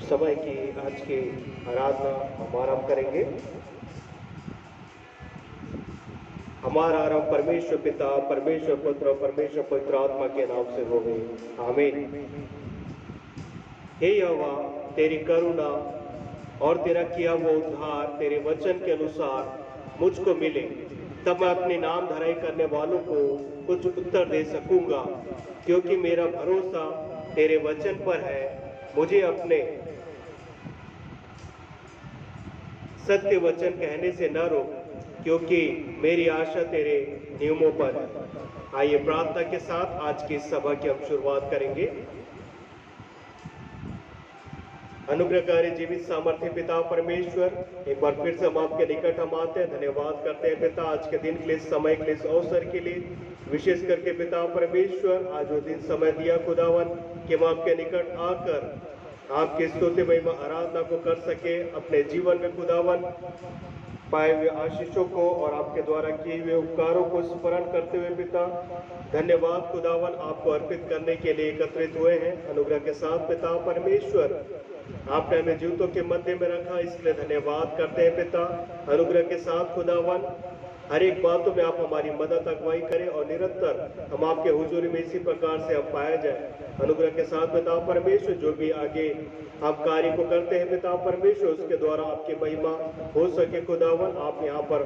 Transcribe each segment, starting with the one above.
समय की आज की आराधना हम आरंभ करेंगे। हमारा आरंभ परमेश्वर पिता, परमेश्वर पुत्र, परमेश्वर पवित्र आत्मा के नाम से होवे, आमीन। हे यहोवा, तेरी करुणा और तेरा किया हुआ उद्धार तेरे वचन के अनुसार मुझको मिले, तब मैं अपने नाम धराई करने वालों को कुछ उत्तर दे सकूंगा, क्योंकि मेरा भरोसा तेरे वचन पर है। मुझे अपने सत्य वचन कहने से न रोक, क्योंकि मेरी आशा तेरे नियमों पर है। आइए प्रार्थना के साथ आज की सभा की हम शुरुआत करेंगे। अनुग्रहकारी जीवित सामर्थ्य पिता परमेश्वर, एक बार फिर से हम आपके निकट हम आते हैं, धन्यवाद करते हैं पिता आज के दिन के लिए, समय के लिए, इस अवसर के लिए। विशेष करके पिता परमेश्वर, आज वो दिन समय दिया खुदावन कि हम आपके निकट आकर आपकी स्तुति महिमा आराधना को कर सके, अपने जीवन में खुदावन पाए हुए आशीषों को और आपके द्वारा किए हुए उपकारों को स्मरण करते हुए पिता धन्यवाद खुदावन आपको अर्पित करने के लिए एकत्रित हुए हैं। अनुग्रह के साथ पिता परमेश्वर, आपने हमें जीवितों के मध्य में रखा, इसलिए धन्यवाद करते हैं पिता। अनुग्रह के साथ खुदावन हर एक बातों में आप हमारी मदद अगुवाई करें और निरंतर हम आपके हुजूरी में इसी प्रकार से हम पाया जाए। अनुग्रह के साथ पिता परमेश्वर, जो भी आगे आप कार्य को करते हैं पिता परमेश्वर, उसके द्वारा आपकी महिमा हो सके खुदावन। आप यहाँ पर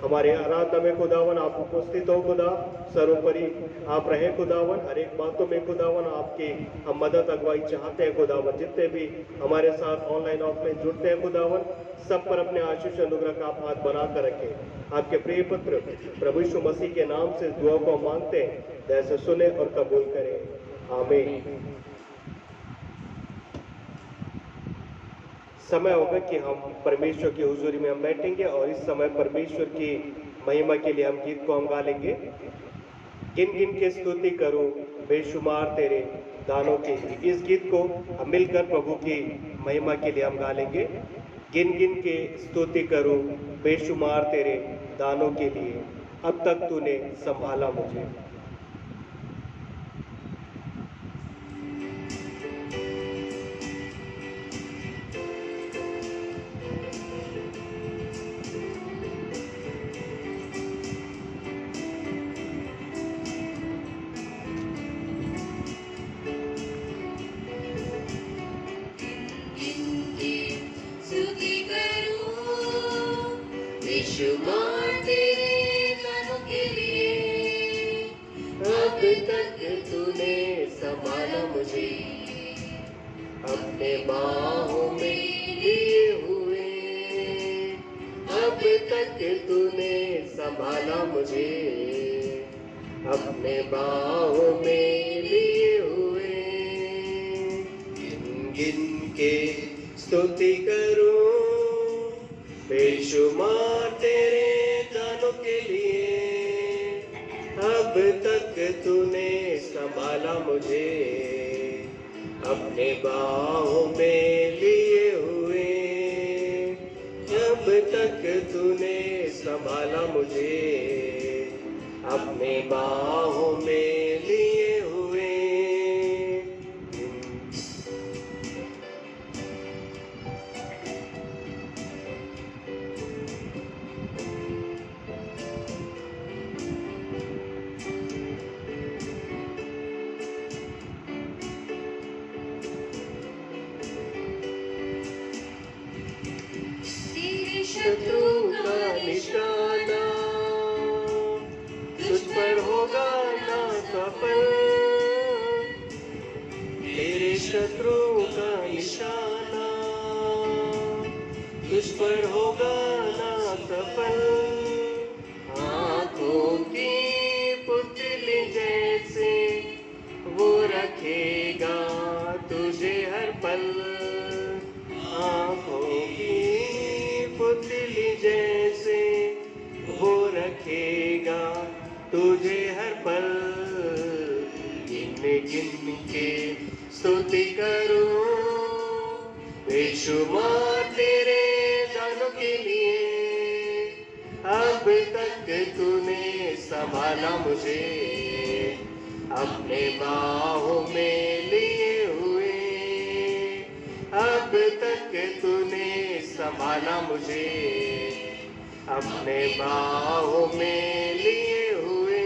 हमारे आराधना में खुदावन आप उपस्थित हो खुदा, सर्वोपरि आप रहे खुदावन। हर एक बातों में खुदावन आपकी हम मदद अगुवाई चाहते हैं खुदावन। जितने भी हमारे साथ ऑनलाइन ऑफलाइन जुड़ते हैं खुदावन, सब पर अपने आशीष अनुग्रह का आप हाथ बनाकर रखें। आपके प्रिय पुत्र प्रभु यीशु मसीह के नाम से दुआ को मांगते हैं, जैसे सुने और कबूल करें, आमीन। समय होगा कि हम परमेश्वर की हुजूरी में हम बैठेंगे और इस समय परमेश्वर की महिमा के लिए हम गीत को हम गा लेंगे। गिन गिन के स्तुति करूं बेशुमार तेरे दानों के। इस गीत को हम मिलकर प्रभु की महिमा के लिए हम गा लेंगे। गिन गिन के स्तुति करूं बेशुमार तेरे दानों के लिए, अब तक तूने संभाला मुझे। बेशुमार तेरे दानों के लिए, अब तक तूने संभाला मुझे, अपने बाहों में लिए हुए। अब तक तूने संभाला मुझे, अपने बाहों में लिए हुए। गिन गिन के स्तुति करूं बेशुमार तेरे दानों के लिए, अब तक तूने संभाला मुझे, अपने बाहों में लिए हुए। अब तक तूने संभाला मुझे, अपने बाहों में लिए हुए। शत्रु का निशाना तुझ पर होगा ना सफल, तेरे शत्रु का निशाना तुझ पर होगा ना सफल। आँखों की पुतली जैसे वो रखेगा तुझे हर पल, आँखों की पुतली जैसे वो रखेगा तुझे हर पल। गिन गिन के स्तुति करूं बेशुमार तेरे दानों के लिए, अब तक तूने संभाला मुझे, अपने बाहों में लिए हुए। अब संभाला मुझे, अपने बाहों में लिए हुए।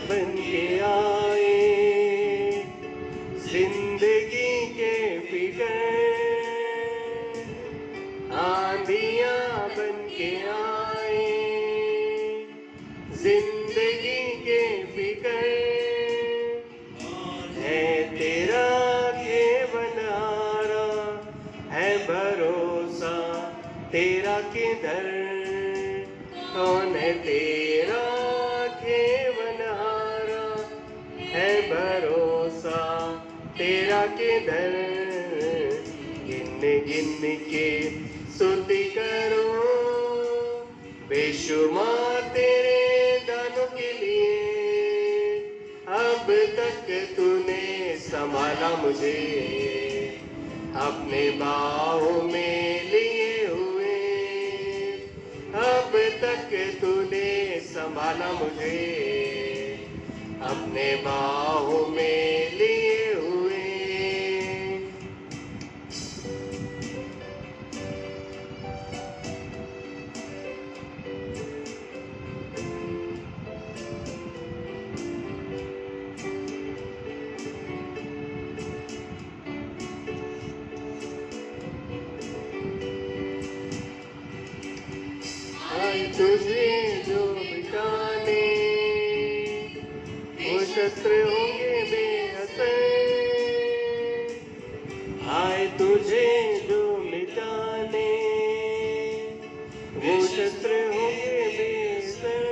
बन के आए जिंदगी के फिकर, आंधियां बन के आए जिंदगी के फिकर, है तेरा केवनारा है भरोसा तेरा किधर, कौन है तेरा केवनारा है भरोसा तेरा किधर, गिन गिन के स्तुति करो बेशुमार तेरे दानों के लिए, अब तक तूने संभाला मुझे, अपने बाहों में लिए हुए, अब तक तूने संभाला मुझे, अपने बाहों में लिए हुए। तुझे जो मिटाने वो शस्त्र होंगे बेअसर, आए तुझे जो मिटाने वो शस्त्र होंगे बेअसर,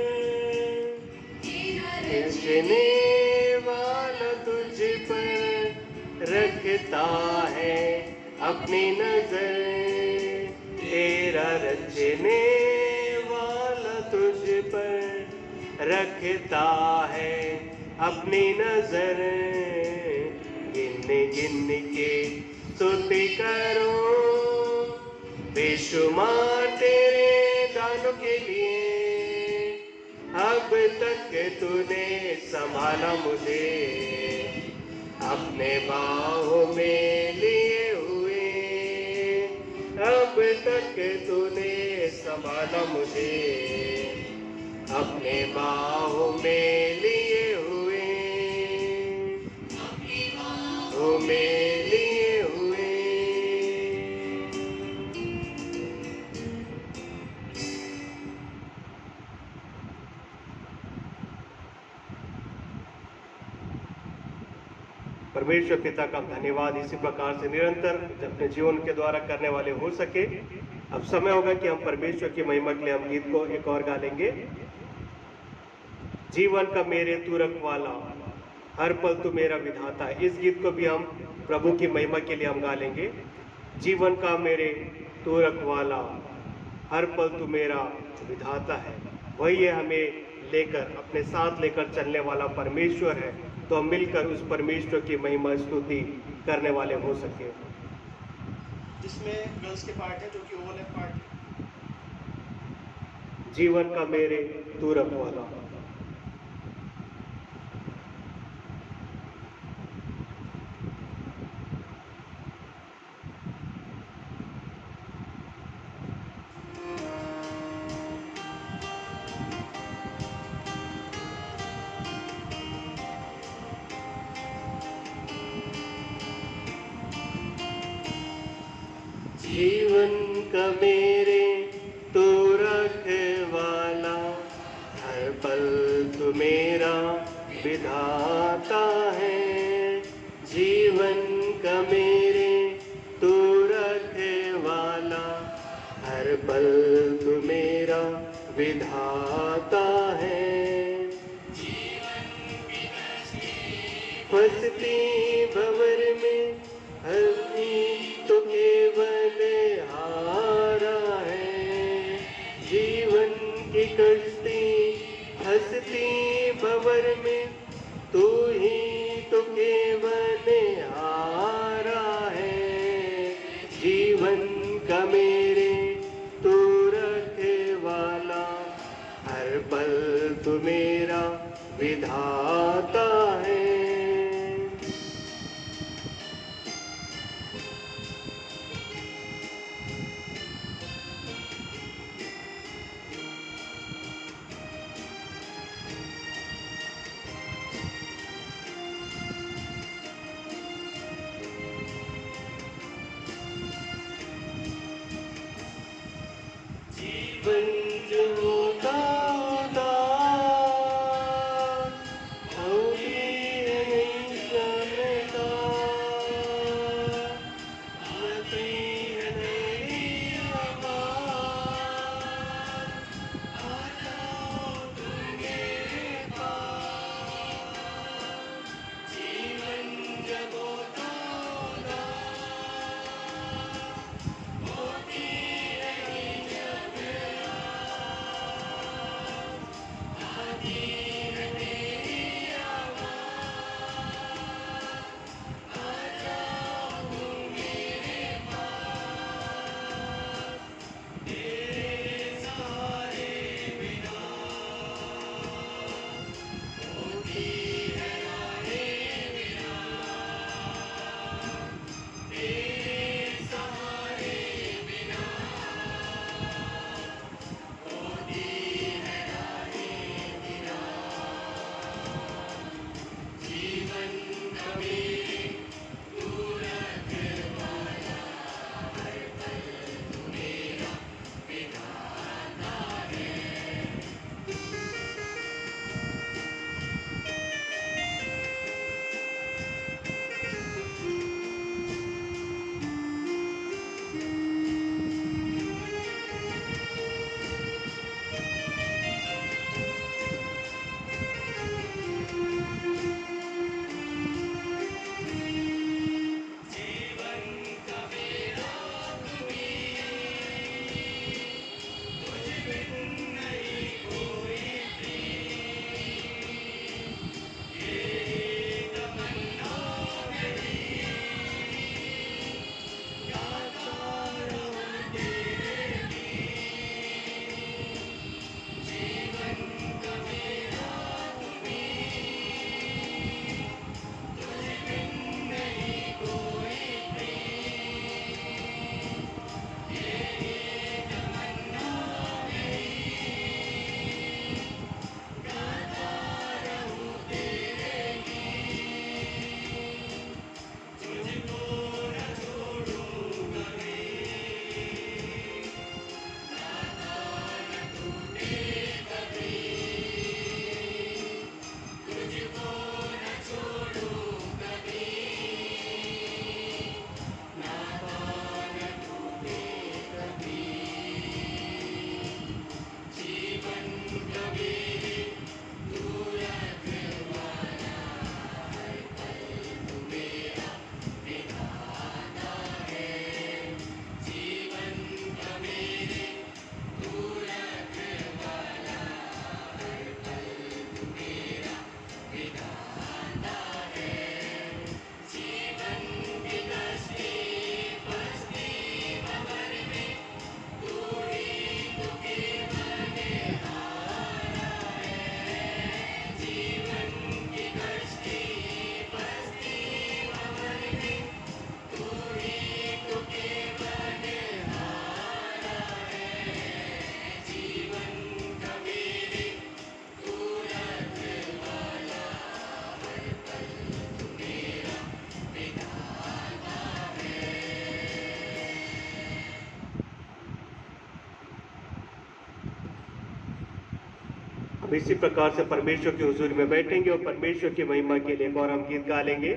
खींचने वाला तुझ पर रखता है अपनी नजर, तेरा रचने तुझ पर रखता है अपनी नजर, गिन गिन के स्तुति करो बेशुमार तेरे दानों के लिए, अब तक तूने संभाला मुझे, अपने बाहों में लिए हुए, अब तक तूने संभाला मुझे, अपने बाहों में लिए हुए, बाहों में लिए हुए। परमेश्वर पिता का धन्यवाद इसी प्रकार से निरंतर अपने जीवन के द्वारा करने वाले हो सके। अब समय होगा कि हम परमेश्वर की महिमा के लिए हम गीत को एक और गा लेंगे। जीवन का मेरे तू रखवाला, हर पल तू मेरा विधाता। इस गीत को भी हम प्रभु की महिमा के लिए हम गा लेंगे। जीवन का मेरे तू रखवाला, हर पल तू मेरा विधाता है। वही है हमें लेकर अपने साथ लेकर चलने वाला परमेश्वर है। तो हम मिलकर उस परमेश्वर की महिमा स्तुति करने वाले हो सके। जिसमें गर्ल्स के पार्ट है जो कि ओवरलैप पार्ट है। जीवन का मेरे तू रखवाला। जीवन का मेरे तू रखवाला, हर पल तू मेरा विधाता है। जीवन का मेरे तू रखवाला, हर पल तू मेरा विधाता है। फंसती भंवर में हंसी तो केवल हारा है। जीवन की कश्ती हंसती भंवर में तू ही तो केवल हारा है। जीवन का मेरे तू रखवाला, विधाता है। जीवन जो होता उदास, होती है नहीं जानता, आती है नहीं आवाज़, आ जाओ तुम मेरे पास। जीवन जब होता उदास, होती है नहीं जब आती है तेरी आवाज़, आ जाओ तुम मेरे पास। तेरे सहारे बिना होती है राहें बिना, तेरे सहारे बिना होती है राहें बिना। जीवन का मेरे तू रखवाला, हर पल तू मेरा विधाता है। जीवन का मेरा तुझ बिन नहीं कोई ये तमन्ना मेरी, गाता रहूं तेरे गीत। जीवन का मेरा तुझ बिन नहीं कोई ये तमन्ना मेरी, गाता रहूं तेरे गीत। तुझको न छोड़ूं कभी, नाता न टूटे कभी। तुझको न छोड़ूं कभी, नाता न टूटे कभी। जीवन का मेरे तू रखवाला, हर पल तू मेरा विधाता है। जीवन का मेरे तू रखवाला, हर पल तू मेरा विधाता है। जीवन की कश्ती फंसती भंवर में, तू ही तो केवल हारा है। जीवन की कश्ती फंसती भंवर में, तू ही तो केवल हारा है। जीवन का मेरे तू रखवाला, हर पल तू मेरा विधाता है। हम इसी प्रकार से परमेश्वर की हुजूरी में बैठेंगे और परमेश्वर की महिमा के लिए एक और हम गीत गा लेंगे।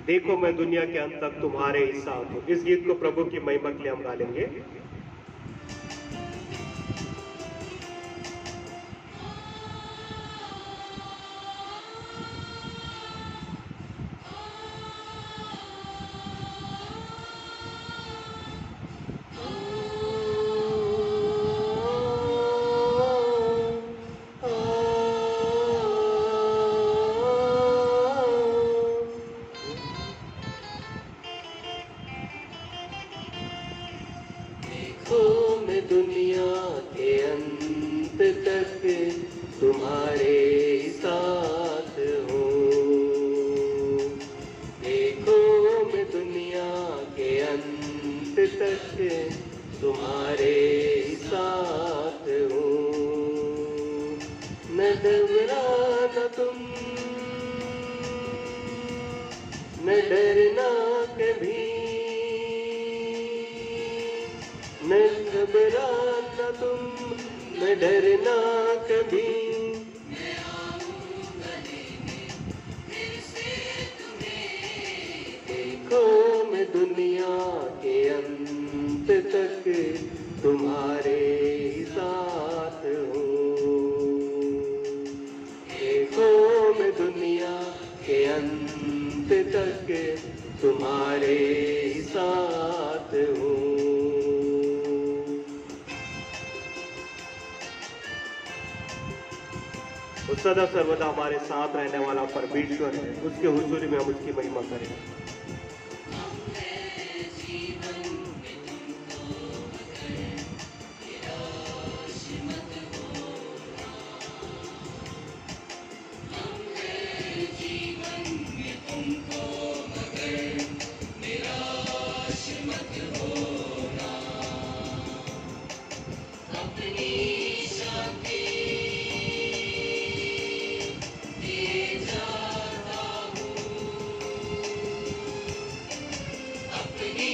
देखो मैं दुनिया के अंत तक तुम्हारे ही साथ हूं। इस गीत को प्रभु की महिमा के लिए हम गा लेंगे। दुनिया के तक तुम्हारे साथ हूँ। देखो मैं दुनिया के अंत तक तुम्हारे साथ हूँ। न घबराना तुम, न डरना कभी, न घबराना तुम, न डरना कभी। मैं आऊंगा लेने फिर से तुम्हें। देखो मैं दुनिया के अंत तक तुम्हारे साथ हूँ। देखो मैं दुनिया के अंत तक तुम्हारे साथ हूँ। वो सदा सर्वदा हमारे साथ रहने वाला परमेश्वर है, उसके हुजूरी में हम उसकी महिमा करें। जीवन में तुमको मगर निराश मत होना। हम हैं जीवन में तुमको मगर निराश मत होना। अपनी शांति दिए जाता हूँ। अपनी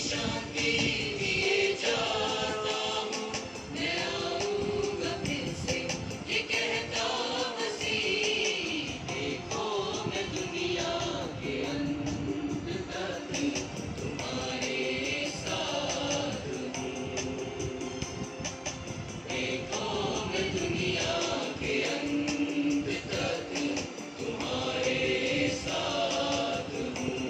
शांति दिए जाता हूँ। मैं आऊंगा फिर से ये कहता मसीह। देखो मैं दुनिया के अंत तक तुम्हारे साथ हूँ। देखो मैं दुनिया के अंत तक तुम्हारे साथ हूँ।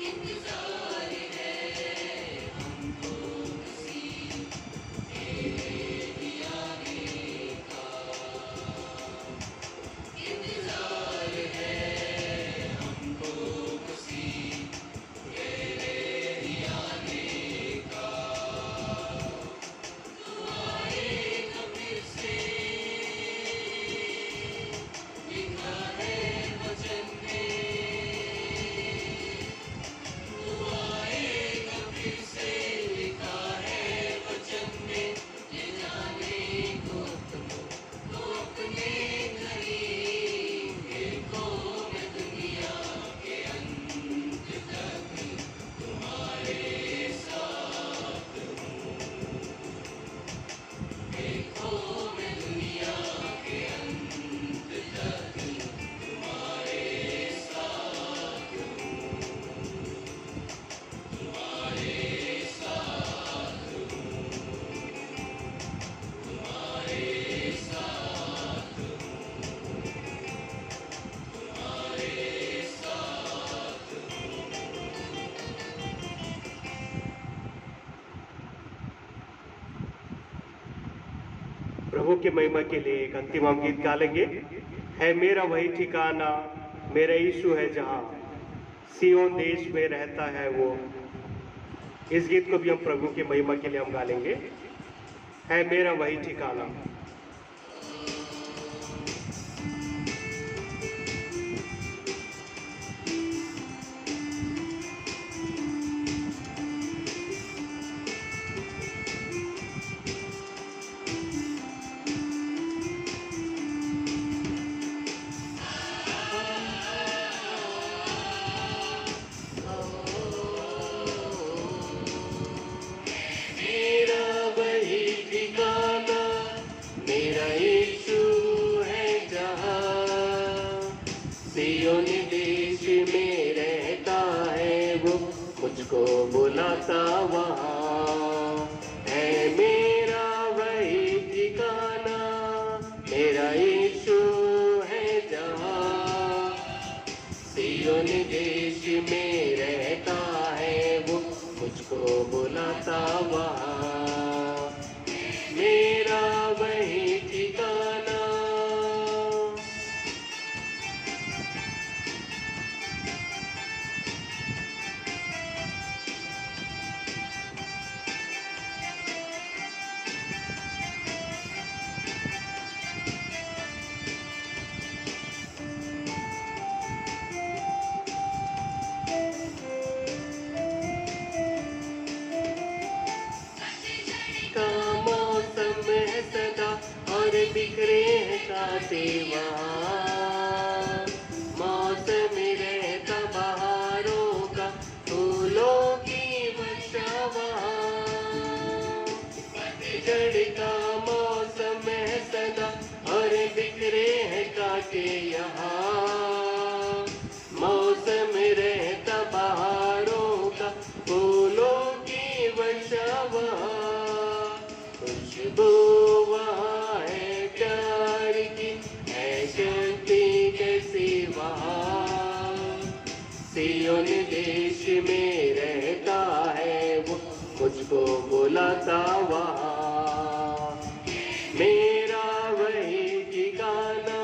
इंतजार है हमको मसीह तेरे आने का। इंतजार है हमको मसीह तेरे आने का। तू आएगा फिर से लिखा है वचन में। तू आएगा फिर से लिखा है वचन में। ले जाने को तुमको अपने घरी। देखो मैं दुनिया के अंत तक तुम्हारे साथ हूँ। देखो मैं दुनिया के अंत तक तुम्हारे साथ हूँ। तुम्हारे साथ हूँ। तुम्हारे साथ हूँ। तुम्हारे साथ प्रभु की महिमा के लिए एक अंतिम हम गीत गालेंगे। है मेरा वही ठिकाना, मेरा यीशु है जहाँ, सियोन देश में रहता है वो। इस गीत को भी हम प्रभु की महिमा के लिए हम गालेंगे। है मेरा वही ठिकाना। मेरा वही ठिकाना, मेरा यीशु है जहाँ, सियोन देश में रहता है वो, मुझको बुलाता वहाँ। है मेरा वही ठिकाना, मेरा यीशु है जहाँ, सियोन देश में रहता है वो, मुझको बुलाता वहाँ, मेरा वही ठिकाना। का मौसम है सदा और बिखरे हैं कांटे वहाँ, मौसम रहता बहारों का, फूलों की वर्षा वहाँ। पतझड़ का मौसम है सदा और बिखरे हैं कांटे यहाँ, मौसम रहता बहारों का, फूलों की वर्षा वहाँ। खुशबू वहाँ है प्यार की, है शक्ति कैसी वहाँ, सियोन देश में रहता है वो, मुझको बुलाता वहाँ, मेरा वही ठिकाना।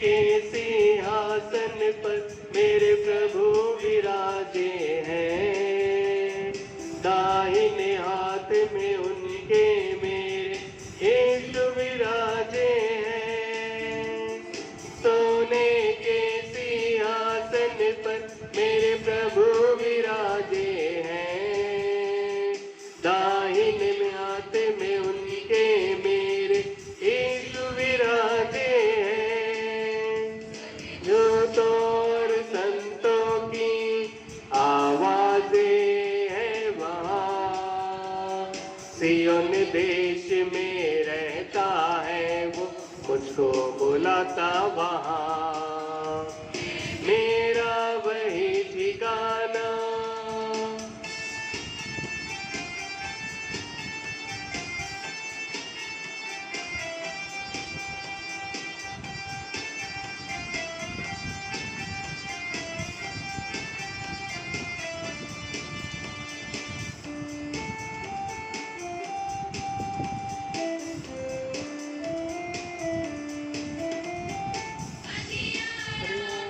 के सिंहासन पर मेरे प्रभु विराजे हैं, दाहिने हाथ में उनके मेरे यीशु विराजे हैं। सोने के सिंहासन पर मेरे प्रभु विराजे हैं, दाहिने में हाथ में उनके मेरे यीशु विराजे हैं। जो तो और संतों की आवाजें हैं वहाँ, सियोन देश में रहता है वो, मुझको बुलाता वहाँ, मेरा वही ठिकाना।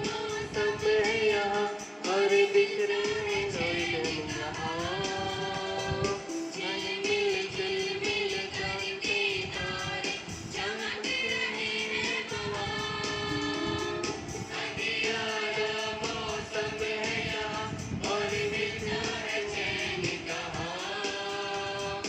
मौसम है यहाँ और बिखरे हैं रोशन यहाँ, झिलमिल झिलमिल चमके तारे, चमक रहे हैं वहाँ। अंधियारा मौसम है यहाँ और बिखरा है चैन कहाँ,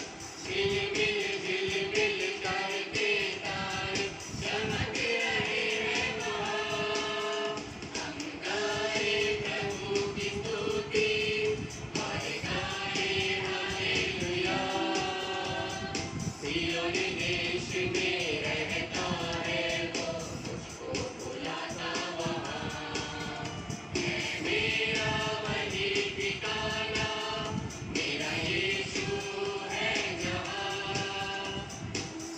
झिलमिल झिलमिल चमके तारे, चमक रहे हैं वहाँ। हम गाए प्रभु की स्तुति और गाए हालेलुया, सियोन देश में रहता है वो, मुझको बुलाता वहाँ, मेरा वही ठिकाना, मेरा यीशु है जहाँ,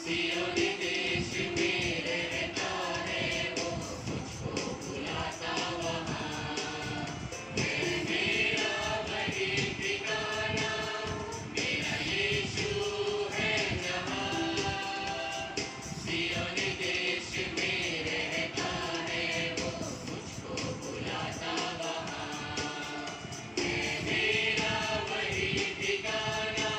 सियोन देश में रहता है वो, मुझको बुलाता वहाँ, मेरा वही ठिकाना, मेरा यीशु है जहाँ, सियोन देश में रहता है वो, मुझको बुलाता वहाँ, मेरा वही ठिकाना।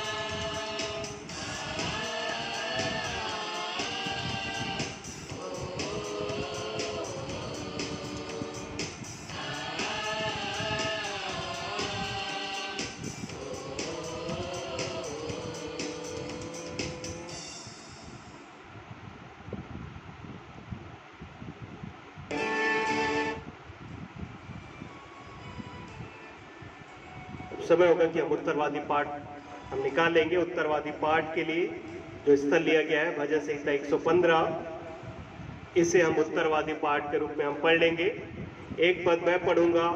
समय होगा कि हम उत्तरवादी पाठ हम निकाल लेंगे। उत्तरवादी पाठ के लिए जो स्थल लिया गया है भजन संहिता 115 इसे हम उत्तरवादी पाठ के रूप में हम पढ़ लेंगे। एक पद मैं पढ़ूंगा,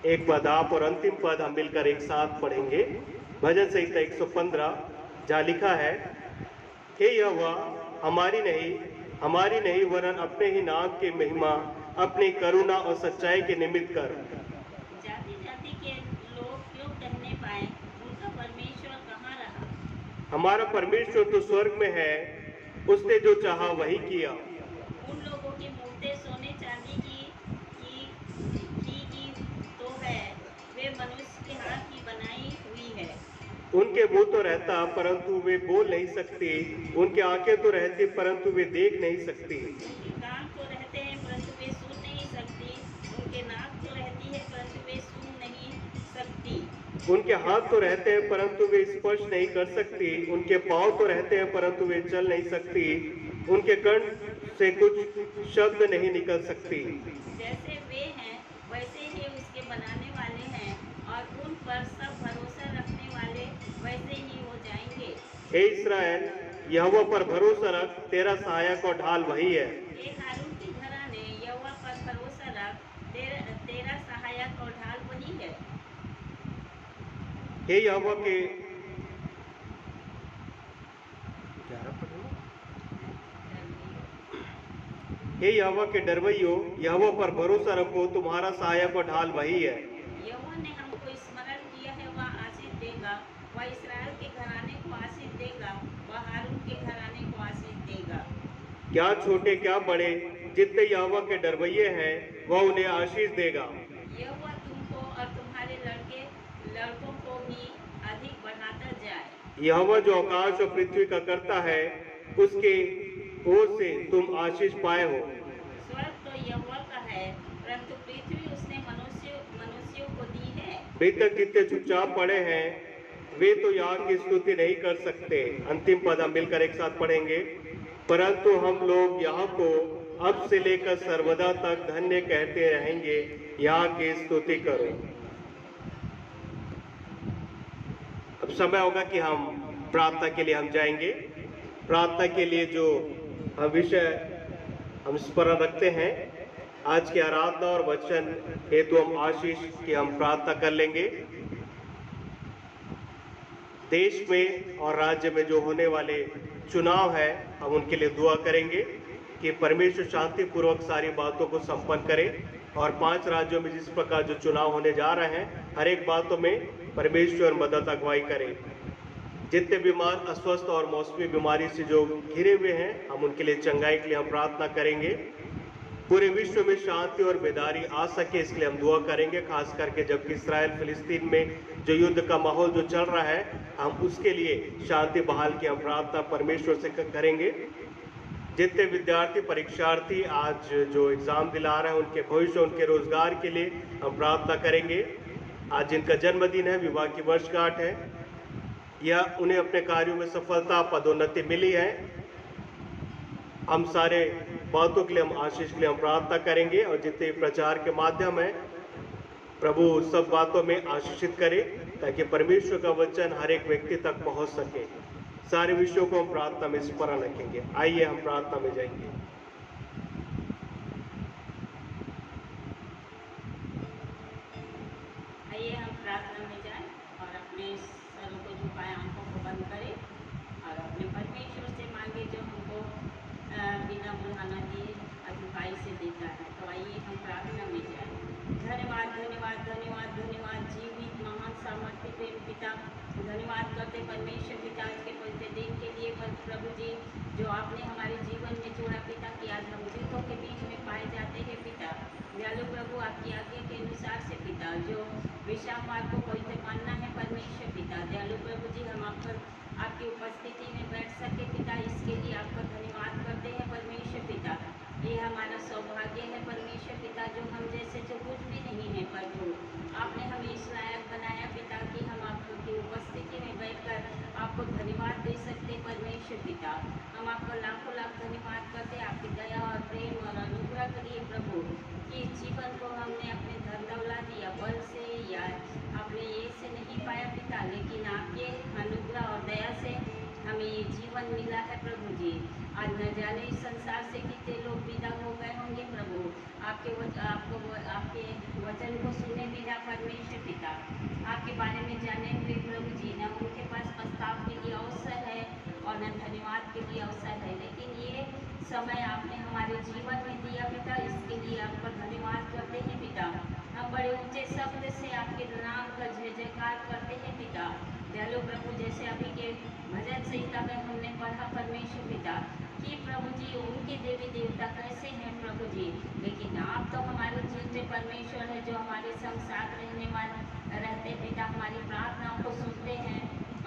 एक पद आप और अंतिम पद हम मिलकर एक साथ पढ़ेंगे। भजन संहिता 115 जहाँ लिखा है, हे यहोवा हमारी नहीं वरन अपने ही नाम की महिमा अपनी करुणा और सच्चाई के निमित्त कर। जाति जाति के लोग क्यों कहने पाए, उनका परमेश्वर कहाँ रहा। हमारा परमेश्वर तो स्वर्ग में है, उसने जो चाहा वही किया। उन लोगों की मूर्तें सोने चांदी की तो है, वे मनुष्य के हाथ की बनाई हुई है। उनके मुंह तो रहता परंतु वे बोल नहीं सकती, उनकी आंखें तो रहती परंतु वे देख नहीं सकती। उनके कान तो रहते हैं परंतु वे सुन नहीं सकती, उनके नाक तो रहती है परंतु वे सुन नहीं सकती। उनके हाथ तो रहते हैं परंतु वे स्पर्श नहीं कर सकती, उनके पांव तो रहते हैं परंतु वे चल नहीं सकती, उनके कंठ से कुछ शब्द नहीं निकल सकती। जैसे वे हैं वैसे ही उसके बनाने वाले हैं, और उन पर सब भरोसा रखने वाले वैसे ही हो जाएंगे। हे इस्राएल, यहोवा पर भरोसा रख, तेरा सहायक और ढाल वही है। हे हारून के घराने, यहोवा पर भरोसा रख, तेरा सहायक और ढाल वही है। हे यहोवा के हे यहोवा के डरवैयो, यहोवा पर भरोसा रखो, तुम्हारा सहायक और ढाल वही है। यहोवा ने हमको स्मरण किया है, वह आशीष देगा, वह इस्राएल के घराने को आशीष देगा, वह हारून के घराने को आशीष देगा। क्या छोटे क्या बड़े, जितने यहोवा के डरवैये हैं वह उन्हें आशीष देगा। यहोवा तुमको और तुम्हारे लड़कों को भी अधिक बढ़ाता जाए। यहोवा जो आकाश और पृथ्वी का करता है, उसके ओर से तुम आशीष पाए हो। स्वर्ग तो यहोवा का है, परंतु पृथ्वी उसने मनुष्यों को दी है। मृतक जितने चुपचाप पड़े हैं, वे तो यहाँ की स्तुति नहीं कर सकते। अंतिम पद हम मिलकर एक साथ पढ़ेंगे। परंतु हम लोग यहाँ को अब से लेकर सर्वदा तक धन्य कहते रहेंगे, यहाँ की स्तुति करो। अब समय होगा कि हम प्रार्थना के लिए हम जाएंगे। प्रार्थना के लिए जो विषय हम स्मरण रखते हैं, आज की आराधना और वचन हेतु हम आशीष की हम प्रार्थना कर लेंगे। देश में और राज्य में जो होने वाले चुनाव है, हम उनके लिए दुआ करेंगे कि परमेश्वर शांति पूर्वक सारी बातों को संपन्न करे, और 5 राज्यों में जिस प्रकार जो चुनाव होने जा रहे हैं, हर एक बातों में परमेश्वर मदद अगुवाई करे। जितने बीमार, अस्वस्थ और मौसमी बीमारी से जो घिरे हुए हैं, हम उनके लिए चंगाई के लिए हम प्रार्थना करेंगे। पूरे विश्व में शांति और बेदारी आ सके, इसलिए हम दुआ करेंगे। खास करके जबकि इस्राएल फिलिस्तीन में जो युद्ध का माहौल जो चल रहा है, हम उसके लिए शांति बहाल की हम प्रार्थना परमेश्वर से करेंगे। जितने विद्यार्थी परीक्षार्थी आज जो एग्जाम दिला रहे हैं, उनके भविष्य, उनके रोजगार के लिए हम प्रार्थना करेंगे। आज जिनका जन्मदिन है, विवाह की वर्षगांठ है, या उन्हें अपने कार्यों में सफलता, पदोन्नति मिली है, हम सारे बातों के लिए हम आशीष के लिए हम प्रार्थना करेंगे। और जितने प्रचार के माध्यम है, प्रभु सब बातों में आशीषित करे, ताकि परमेश्वर का वचन हर एक व्यक्ति तक पहुंच सके। सारे विषयों को हम प्रार्थना में स्मरण रखेंगे। आइए हम प्रार्थना में जाएंगे। आइए हम प्रार्थना में जाएं और अपने सरों को झुकाएं, आंखों को बंद करें और अपने परमेश्वर से मांगे जो हमको बिना बुलाना दिए अधिकाई से देता है। तो आइए हम प्रार्थना में जाएं। धन्यवाद धन्यवाद धन्यवाद धन्यवाद जीवित महान सामर्थ्य प्रेम पिता, धन्यवाद करते परमेश्वर पिता आज के पवित्र दिन के लिए। पर प्रभु जी, जो आपने हमारे जीवन में जोड़ा पिता, कि आज हम जीतों के बीच में पाए जाते हैं पिता। दयालु प्रभु, आपकी आज्ञा के अनुसार से पिता, जो विशाल मार्ग को पवित्र मानना है परमेश्वर पिता। दयालु प्रभु जी, हम आपकी उपस्थिति में बैठ सके पिता, इसके लिए आपका धन्यवाद करते हैं परमेश्वर पिता। ये हमारा सौभाग्य है परमेश्वर पिता, जो हम जैसे जो कुछ भी नहीं है प्रभु, आपने हमें इस लायक बनाया पिता कि हम आपकी उपस्थिति में बैठकर आपको धन्यवाद दे सकते परमेश्वर पिता। हम आपका लाखों लाख धन्यवाद करते आपकी दया और प्रेम और अनुग्रह के लिए प्रभु, कि जीवन को हमने अपने धन दौलत या बल से या अपने ये से नहीं पाया पिता, लेकिन आपके अनुग्रह और दया से हमें ये जीवन मिला है प्रभु जी। आज न जाने इस संसार से कितने लोग विदा हो गए होंगे प्रभु, आपके वचन को सुने बिना परमेश्वर पिता, आपके बारे में जाने हुए प्रभु जी, न उनके पास प्रस्ताव के लिए अवसर है और न धन्यवाद के लिए अवसर है, लेकिन ये समय आपने हमारे जीवन में दिया पिता, इसके लिए आपका धन्यवाद करते हैं पिता। हम बड़े ऊंचे शब्द से आपके नाम का जय जयकार करते हैं पिता। दयालु प्रभु, जैसे अभी के भजन संहिता में हमने पढ़ा परमेश्वर पिता कि प्रभु जी उनके देवी देवता कैसे हैं प्रभु जी, लेकिन आप तो हमारे जीवते परमेश्वर है जो हमारे संग साथ रहते पिता, हमारी प्रार्थनाओं को सुनते हैं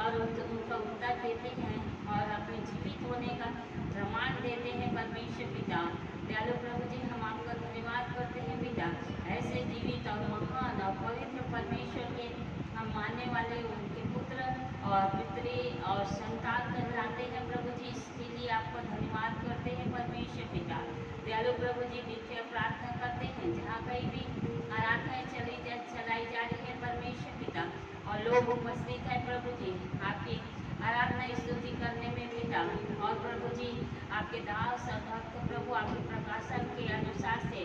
और उनका उत्तर देते हैं और अपने जीवित होने का प्रमाण देते हैं परमेश्वर पिता। दयालु प्रभु जी, हम आपका धन्यवाद करते हैं पिता, ऐसे जीवित और महान और पवित्र परमेश्वर के हम मानने वाले उनके पुत्र और पितरी और संतान कहलाते हैं प्रभु जी, इसके लिए आपका धन्यवाद करते हैं परमेश्वर पिता। दयालु प्रभु जी, नित्य प्रार्थना करते हैं जहाँ कहीं भी आराधनाएं चलाई जा रही है परमेश्वर पिता और लोग उपस्थित हैं प्रभु जी आपकी आराधना स्तुति करने में पिता, और प्रभु जी आपके दास और भक्त प्रभु आपके प्रकाशन के अनुसार से,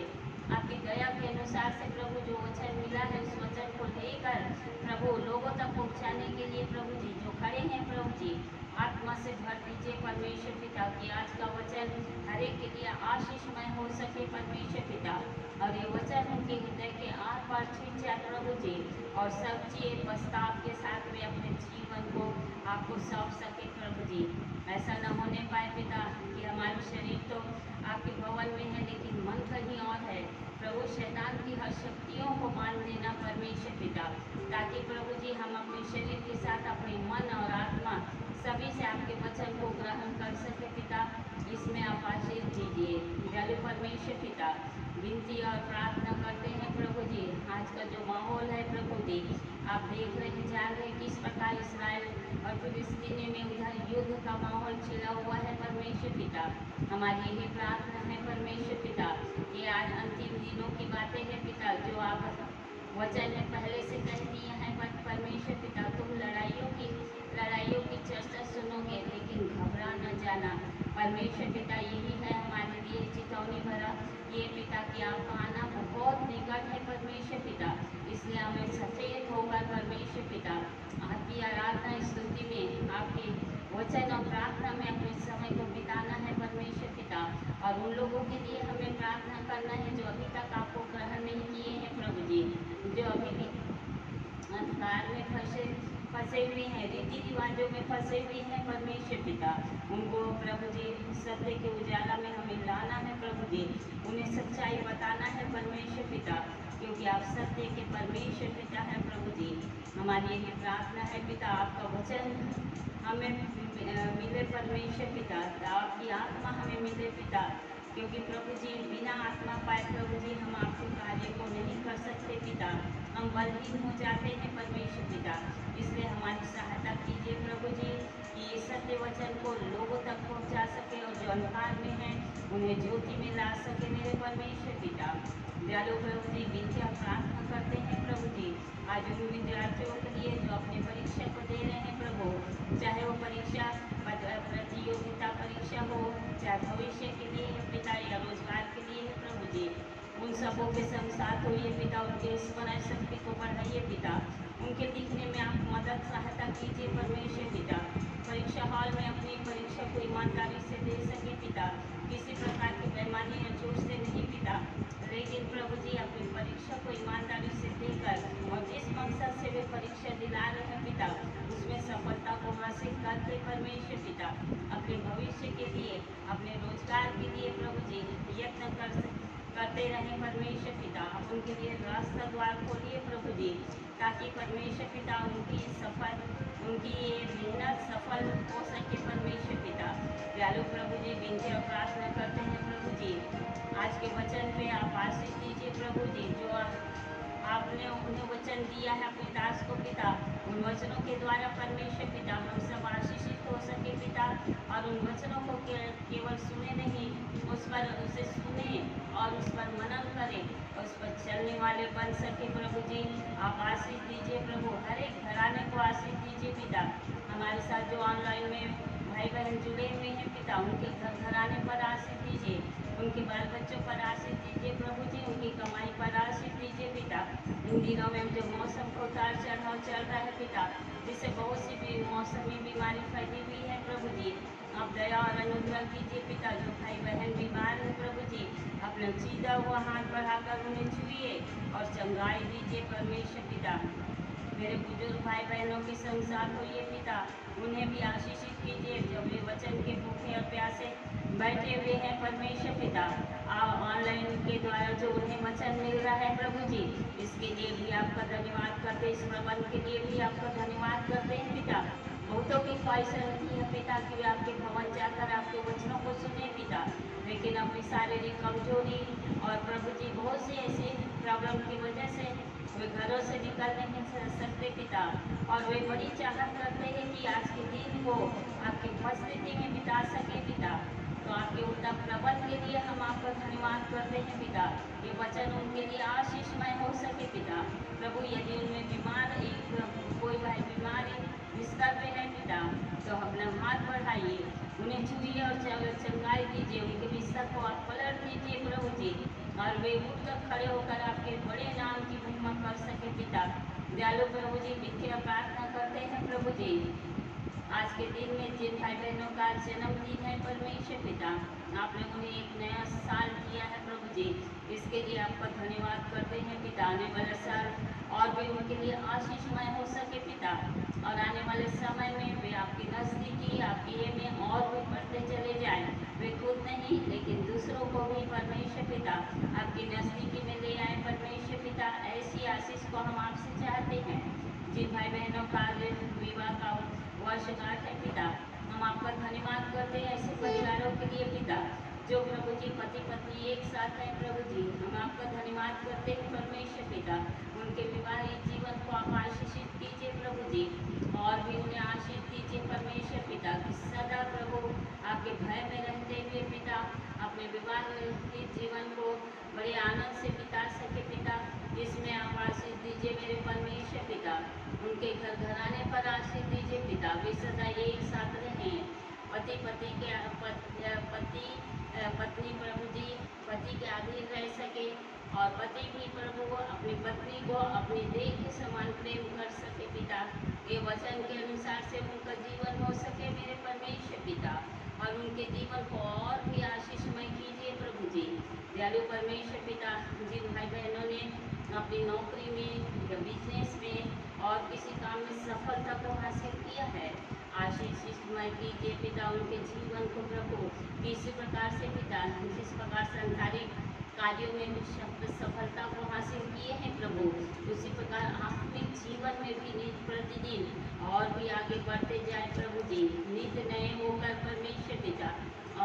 आपकी दया के अनुसार से प्रभु जो वचन मिला है उस वचन को लेकर प्रभु लोगों तक पहुंचाने के लिए प्रभु जी जो खड़े हैं प्रभु जी, आत्मा से भर दीजिए परमेश्वर पिता कि आज का वचन हर एक के लिए आशीषमय हो सके परमेश्वर पिता, और ये वचन उनके हृदय के आर पार छिप जाए प्रभु जी, और सब चीज प्रस्ताव के साथ में अपने जीवन को आपको सौंप सके प्रभु जी। ऐसा न होने पाए पिता कि हमारे शरीर तो आपके भवन में है लेकिन मन कहीं और है प्रभु, शैतान की हर शक्तियों को मान देना परमेश्वर पिता, ताकि प्रभु जी हम अपने शरीर के साथ अपने मन और आत्मा सभी से आपके वचन को ग्रहण कर सके पिता, इसमें आप आशीष दीजिए। दयालु परमेश्वर पिता, विनती और प्रार्थना करते हैं प्रभु जी, आज का जो माहौल है प्रभु जी आप देख रहे जान रहे किस प्रकार इसराइल और फिलिस्तीनी में उधर युद्ध का माहौल छिड़ा हुआ है परमेश्वर पिता। हमारी यही प्रार्थना है परमेश्वर पिता कि आज अंतिम दिनों की बातें हैं पिता जो आप वचन में पहले से कह दिए हैं परमेश्वर पिता, तुम लड़ाइयों की चर्चा सुनोगे लेकिन घबरा न जाना परमेश्वर पिता, यही है हमारे लिए चेतावनी भरा ये पिता कि आपका आना बहुत निकट है परमेश्वर पिता, इसलिए हमें सचेत होकर परमेश्वर पिता आपकी आराधना स्तुति में आपके वचन और प्रार्थना में अपने समय को बिताना है परमेश्वर पिता, और उन लोगों के लिए हमें प्रार्थना करना है जो अभी तक आपको ग्रहण नहीं किए हैं प्रभु जी, जो अभी भी अंधकार में फंसे हुए हैं, रीति रिवाजों में फंसे हुए हैं परमेश्वर पिता, उनको प्रभु जी सत्य के उजाला में हमें लाना है प्रभु जी, उन्हें सच्चाई बताना है परमेश्वर पिता, क्योंकि आप सत्य के परमेश्वर पिता है प्रभु जी। हमारी यही प्रार्थना है पिता, आपका वचन हमें मिले परमेश्वर पिता, आपकी आत्मा हमें मिले पिता, क्योंकि प्रभु जी बिना आत्मा पाए प्रभु जी हम आपके कार्य को नहीं कर सकते पिता, हम बलहीन हो जाते हैं परमेश्वर पिता, इसलिए हमारी सहायता कीजिए प्रभु जी कि ये सत्य वचन को लोगों तक पहुंचा सके और जो अंधकार में है उन्हें ज्योति में ला सके मेरे परमेश्वर पिता। दयालु प्रभु जी विनती और प्रार्थना करते हैं प्रभु जी आज उन विद्यार्थियों के लिए जो अपने परीक्षा को दे रहे हैं प्रभु, चाहे वो परीक्षा प्रतियोगिता परीक्षा हो, चाहे भविष्य के लिए है पिता या रोजगार के लिए है प्रभु जी, उन सबों के संग साथ होइए पिता, उनके स्मरण शक्ति को बढ़ाइए पिता, उनके लिखने में आप मदद सहायता कीजिए परमेश्वर पिता, परीक्षा हॉल में अपनी परीक्षा को ईमानदारी से दे सके पिता, किसी प्रकार की बेईमानी या झूठ से नहीं पिता, लेकिन प्रभु जी अपनी परीक्षा को ईमानदारी से देकर और जिस मकसद से वे परीक्षा दिला रहे हैं पिता उसमें सफलता को हासिल करके परमेश्वर पिता अपने भविष्य के लिए अपने रोजगार के लिए प्रभु जी यत्न करते रहे परमेश्वर पिता, आप उनके लिए रास्ता द्वार खोलिए प्रभु जी, ताकि परमेश्वर पिता उनकी ये मेहनत सफल हो सके परमेश्वर पिता। दयालु प्रभु जी विनती और प्रार्थना करते हैं प्रभु जी आज के वचन पे आप आशीष दीजिए प्रभु जी, जो आपने उन्हें वचन दिया है अपने दास को पिता, उन वचनों के द्वारा परमेश्वर पिता हम सब आशीषित हो सके पिता, और उन वचनों को केवल सुने नहीं उसे सुने और उस पर मनन करें, उस पर चलने वाले बन सके प्रभु जी, आप आशीष दीजिए प्रभु, हर एक घराने को आशीष दीजिए पिता, हमारे साथ जो ऑनलाइन में भाई बहन जुड़े हुए हैं पिता, उनके घर घराने पर आशीष दीजिए, उनके बाल बच्चों पर आशीष दीजिए प्रभु जी, उनकी कमाई पर आशीष दीजिए पिता। इन दिनों में जो मौसम को उतार चढ़ाव चल रहा है पिता, जिससे बहुत सी भी मौसमी बीमारी फैली हुई है प्रभु जी, आप दया और अनुग्रह कीजिए पिता। जो भाई बहन बीमार है प्रभु जी, अपना सीधा हुआ हाथ बढ़ाकर उन्हें छुइए और चंगाई दीजिए परमेश्वर पिता। मेरे बुजुर्ग भाई बहनों के संसार होइए पिता, उन्हें भी आशीषित कीजिए जब वे वचन के भूखे और प्यासे बैठे हुए हैं परमेश्वर पिता। ऑनलाइन के द्वारा जो उन्हें वचन मिल रहा है प्रभु जी, इसके लिए भी आपका धन्यवाद करते हैं, इस प्रबंध के लिए भी आपका धन्यवाद करते हैं पिता। बहुतों की ख्वाहिश रहती है पिता कि वे आपके भवन जाकर आपके वचनों को सुने पिता, लेकिन अपनी शारीरिक कमजोरी और प्रभु जी बहुत से ऐसे प्रॉब्लम की वजह से वे घरों से निकल नहीं सकते पिता, और वे बड़ी चाहत करते हैं कि आज के दिन को आपकी उपस्थिति में बिता सके पिता। तो आपके उत्तम प्रबंध के लिए हम आपका धन्यवाद करते हैं पिता। ये वचन उनके लिए आशीषमय हो सके पिता। प्रभु यदि उनमें बीमार कोई भाई बीमार बिस्तर पे है पिता, तो अपना हाथ बढ़ाइए, उन्हें छुइए और चंगाई दीजिए, उनके बिस्तर को आप पलट दीजिए प्रभु जी, और वे उठकर खड़े होकर आपके बड़े नाम की महिमा कर सके पिता। दयालु प्रभु जी, विनती और प्रार्थना करते हैं प्रभु जी, आज के दिन में जिन भाई बहनों का जन्मदिन है परमेश्वर पिता, आपने उन्हें एक नया साल दिया है प्रभु जी, इसके लिए आपका धन्यवाद करते हैं पिता। आने वाला साल और भी उनके लिए आशीषमय हो सके पिता, और आने वाले समय में वे आपकी नजदीकी आपकी ये में और भी बढ़ते चले जाएं, वे खुद नहीं लेकिन दूसरों को भी परमेश्वर पिता आपकी नजदीकी में ले आए परमेश्वर पिता। ऐसी आशीष को हम आपसे चाहते हैं। जिन भाई बहनों का विवाह का वर्षगांठ है पिता, हम आपका धन्यवाद करते हैं ऐसे परिवारों के लिए पिता, जो प्रभु जी पति पत्नी एक साथ हैं प्रभु जी, हम आपका धन्यवाद करते हैं परमेश्वर पिता। उनके विवाहित जीवन को आप आशीषित कीजिए प्रभु जी, और भी उन्हें आशीष दीजिए परमेश्वर पिता, कि सदा प्रभु आपके भय में रहते हुए पिता अपने विवाहित जीवन को बड़े आनंद से बिता सके पिता। इसमें आप आशीष दीजिए मेरे परमेश्वर पिता, उनके घर घराने पर आशीष दीजिए पिता, वे सदा एक साथ रहें, पति पति के पत्नी प्रभु जी पति के अधीन रह सके, और पति भी प्रभु अपनी पत्नी को अपनी देह के समान प्रेम कर सके पिता। ये वचन के अनुसार से उनका जीवन हो सके मेरे परमेश्वर पिता, और उनके जीवन को और भी आशीषमय कीजिए प्रभु जी। दयालु परमेश्वर पिता, जिन भाई बहनों ने अपनी नौकरी में या बिजनेस में और किसी काम में सफलता को हासिल किया है, आशीषमय कीजिए पिता उनके जीवन को प्रभु। किसी प्रकार से पिता जिस प्रकार संसारिक कार्यों में भी सफलता को हासिल किए हैं प्रभु, उसी प्रकार आत्मिक जीवन में भी नित प्रतिदिन और भी आगे बढ़ते जाए प्रभु जी, नित नए होकर परमेश्वर पिता,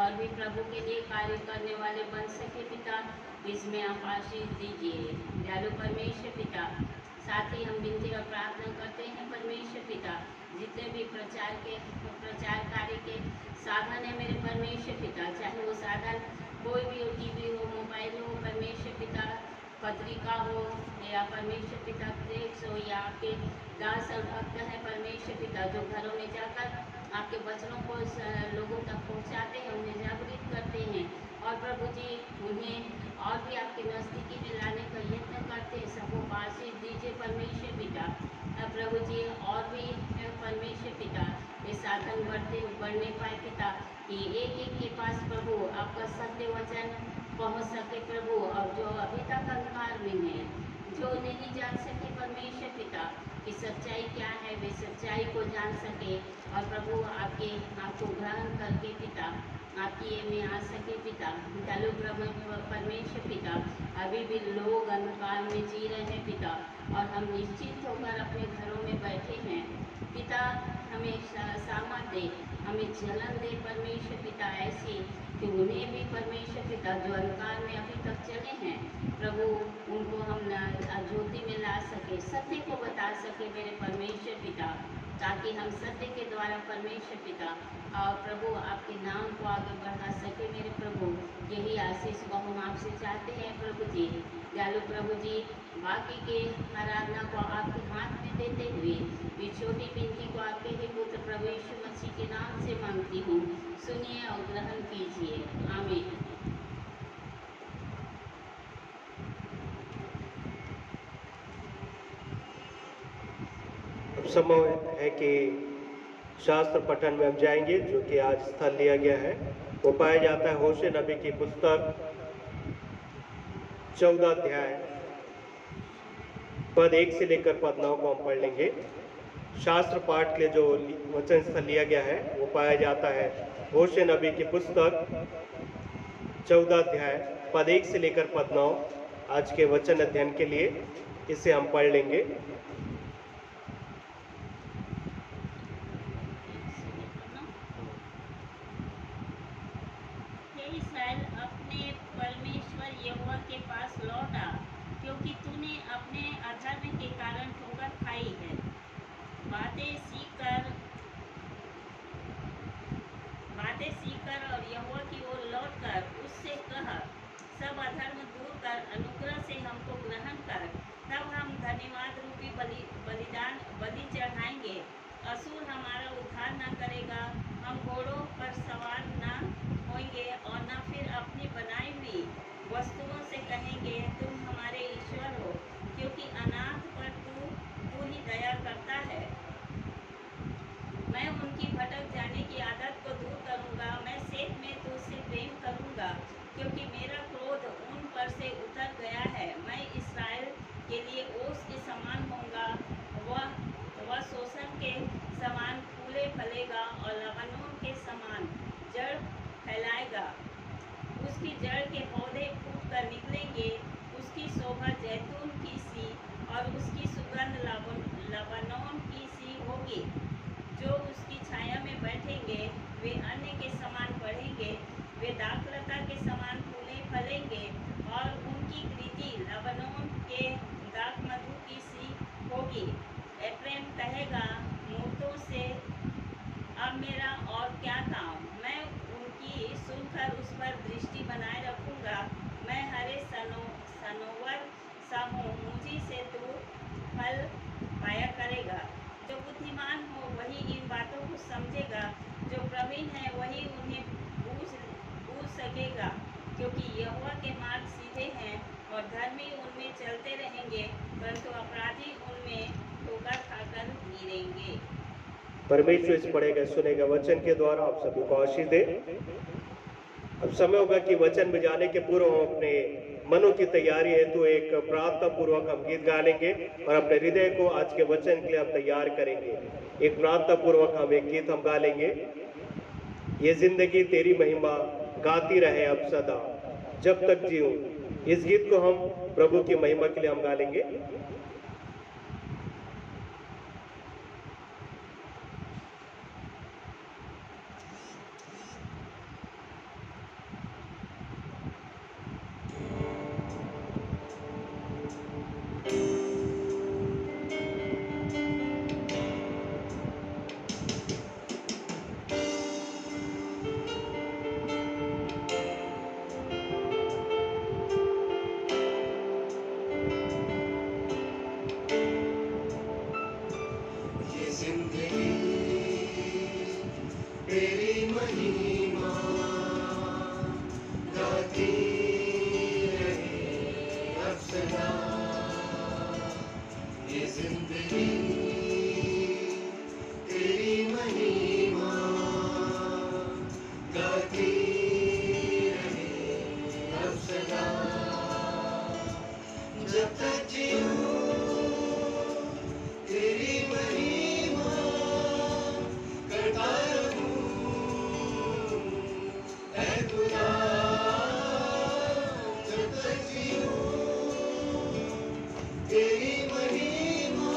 और भी प्रभु के लिए कार्य करने वाले बन सके पिता, इसमें आप आशीष दीजिए दयालु परमेश्वर पिता। साथ ही हम विनती और प्रार्थना करते हैं परमेश्वर पिता, जितने भी प्रचार कार्य के साधन है मेरे परमेश्वर पिता, चाहे वो साधन कोई भी हो, टीवी हो, मोबाइल हो परमेश्वर पिता, पत्रिका हो या परमेश्वर पिता प्रेस हो, या आपके दास और भक्त है परमेश्वर पिता, जो घरों में जाकर आपके वचनों को लोगों तक पहुंचाते हैं, उन्हें जागृत करते हैं, और प्रभु जी उन्हें और भी आपके नज़दीकी में लाने का यत्न करते हैं, सबको आशीष दीजिए परमेश्वर पिता। प्रभु जी और भी परमेश्वर पिता ये साधन बढ़ने पाए पिता, कि एक एक के पास प्रभु आपका सत्य वचन पहुंच सके प्रभु, और जो अभी तक अंधकार में है, जो नहीं जान सके परमेश्वर पिता कि सच्चाई क्या है, वे सच्चाई को जान सके, और प्रभु आपको ग्रहण करके पिता आपकी ये में आ सके पिता। दयालु प्रभु परमेश्वर पिता, अभी भी लोग अंधकार में जी रहे हैं पिता, और हम निश्चित होकर अपने घरों में बैठे हैं पिता, हमें सामर्थ दे, हमें जलन दे परमेश्वर पिता, ऐसी कि उन्हें भी परमेश्वर पिता जो अंधकार में अभी तक चले हैं प्रभु, उनको हम ज्योति में ला सके, सत्य को बता सके मेरे परमेश्वर पिता, ताकि हम सत्य के द्वारा परमेश्वर पिता और प्रभु आपके नाम को आगे बढ़ा सके मेरे प्रभु। यही आशीष को हम आपसे चाहते हैं प्रभु जी। दयालु प्रभु जी, बाकी के आराधना को आपके हाथ में देते करते हुए ये छोटी बिनती को आपके ही पुत्र प्रभु यीशु मसीह के नाम से मांगती हूँ। सुनिए और ग्रहण कीजिए। आमीन। अब समय है कि शास्त्र पठन में हम जाएंगे, जो कि आज स्थल लिया गया है। वो पाया जाता है होशे नबी की पुस्तक 14 अध्याय पद 1 से लेकर पद 9 को हम पढ़ लेंगे। शास्त्र पाठ के लिए जो वचन स्थल लिया गया है वो पाया जाता है होशे नबी की पुस्तक 14 अध्याय पद 1 से लेकर पद 9। आज के वचन अध्ययन के लिए इसे हम पढ़ लेंगे। हे इस्राएल, अपने परमेश्वर यहोवा के पास लौट आ, क्योंकि तूने अपने अधर्म के कारण ठोकर खाई है। बातें सीखकर और यहोवा की ओर लौटकर उससे कह, सब अधर्म दूर कर अनुग्रह से हमको ग्रहण कर, तब हम धन्यवाद रूपी बलि चढ़ाएंगे। असुर हमारा उद्धार न करेगा, हम घोड़ों पर सवार न होंगे और न फिर अपनी बनाई हुई वस्तुओं से कहेंगे तुम हमारे ईश्वर हो, क्योंकि अनाथ पर तू ही दया करता है। मैं उनकी भटक जाने की आदत को दूर करूंगा, मैं सेत में तुझसे प्रेम करूंगा, क्योंकि मेरा क्रोध उन पर से उतर गया है। मैं इस्राएल के लिए ओस के समान होऊंगा, वह शोषण के समान फूले फलेगा और लबानोन के समान जड़ फैलाएगा। उसकी जड़ के पौधे फूट कर निकलेंगे, उसकी शोभा जैतून की सी और उसकी सुगंध लबानोन की सी होगी। जो उसकी छाया में बैठेंगे वे अन्य के समान बढ़ेंगे, वे दाखलता के समान फूले फलेंगे और उनकी कृति लबानोन के दाख मधु की सी होगी। एफ्रेम कहेगा मूर्तों से अब मेरा और क्या काम, मैं उनकी सुनकर उस पर दृष्टि बनाए रखूंगा। मैं हरे सनोवर सा हूँ, मुझी से तू फल पाया करेगा। जो बुद्धिमान हो वही इन बातों को समझेगा, जो प्रवीण है वही उन्हें बूझ सकेगा, क्योंकि यहोवा के मार्ग सीधे हैं और धर्मी उनमें चलते रहेंगे, परंतु अपराधी उनमें ठोकर खाकर गिरेंगे। परमेश्वर इस पढ़े गए सुने गए वचन के द्वारा आप सभी को आशीष दे। अब समय होगा कि वचन में जाने के पूर्व हम अपने मनों की तैयारी हेतु एक प्रार्थना पूर्वक हम गीत गा लेंगे और अपने हृदय को आज के वचन के लिए हम तैयार करेंगे। एक प्रार्थना पूर्वक हम एक गीत हम गा लेंगे। ये जिंदगी तेरी महिमा गाती रहे अब सदा जब तक जीऊं। इस गीत को हम प्रभु की महिमा के लिए हम गा लेंगे। तेरी महिमा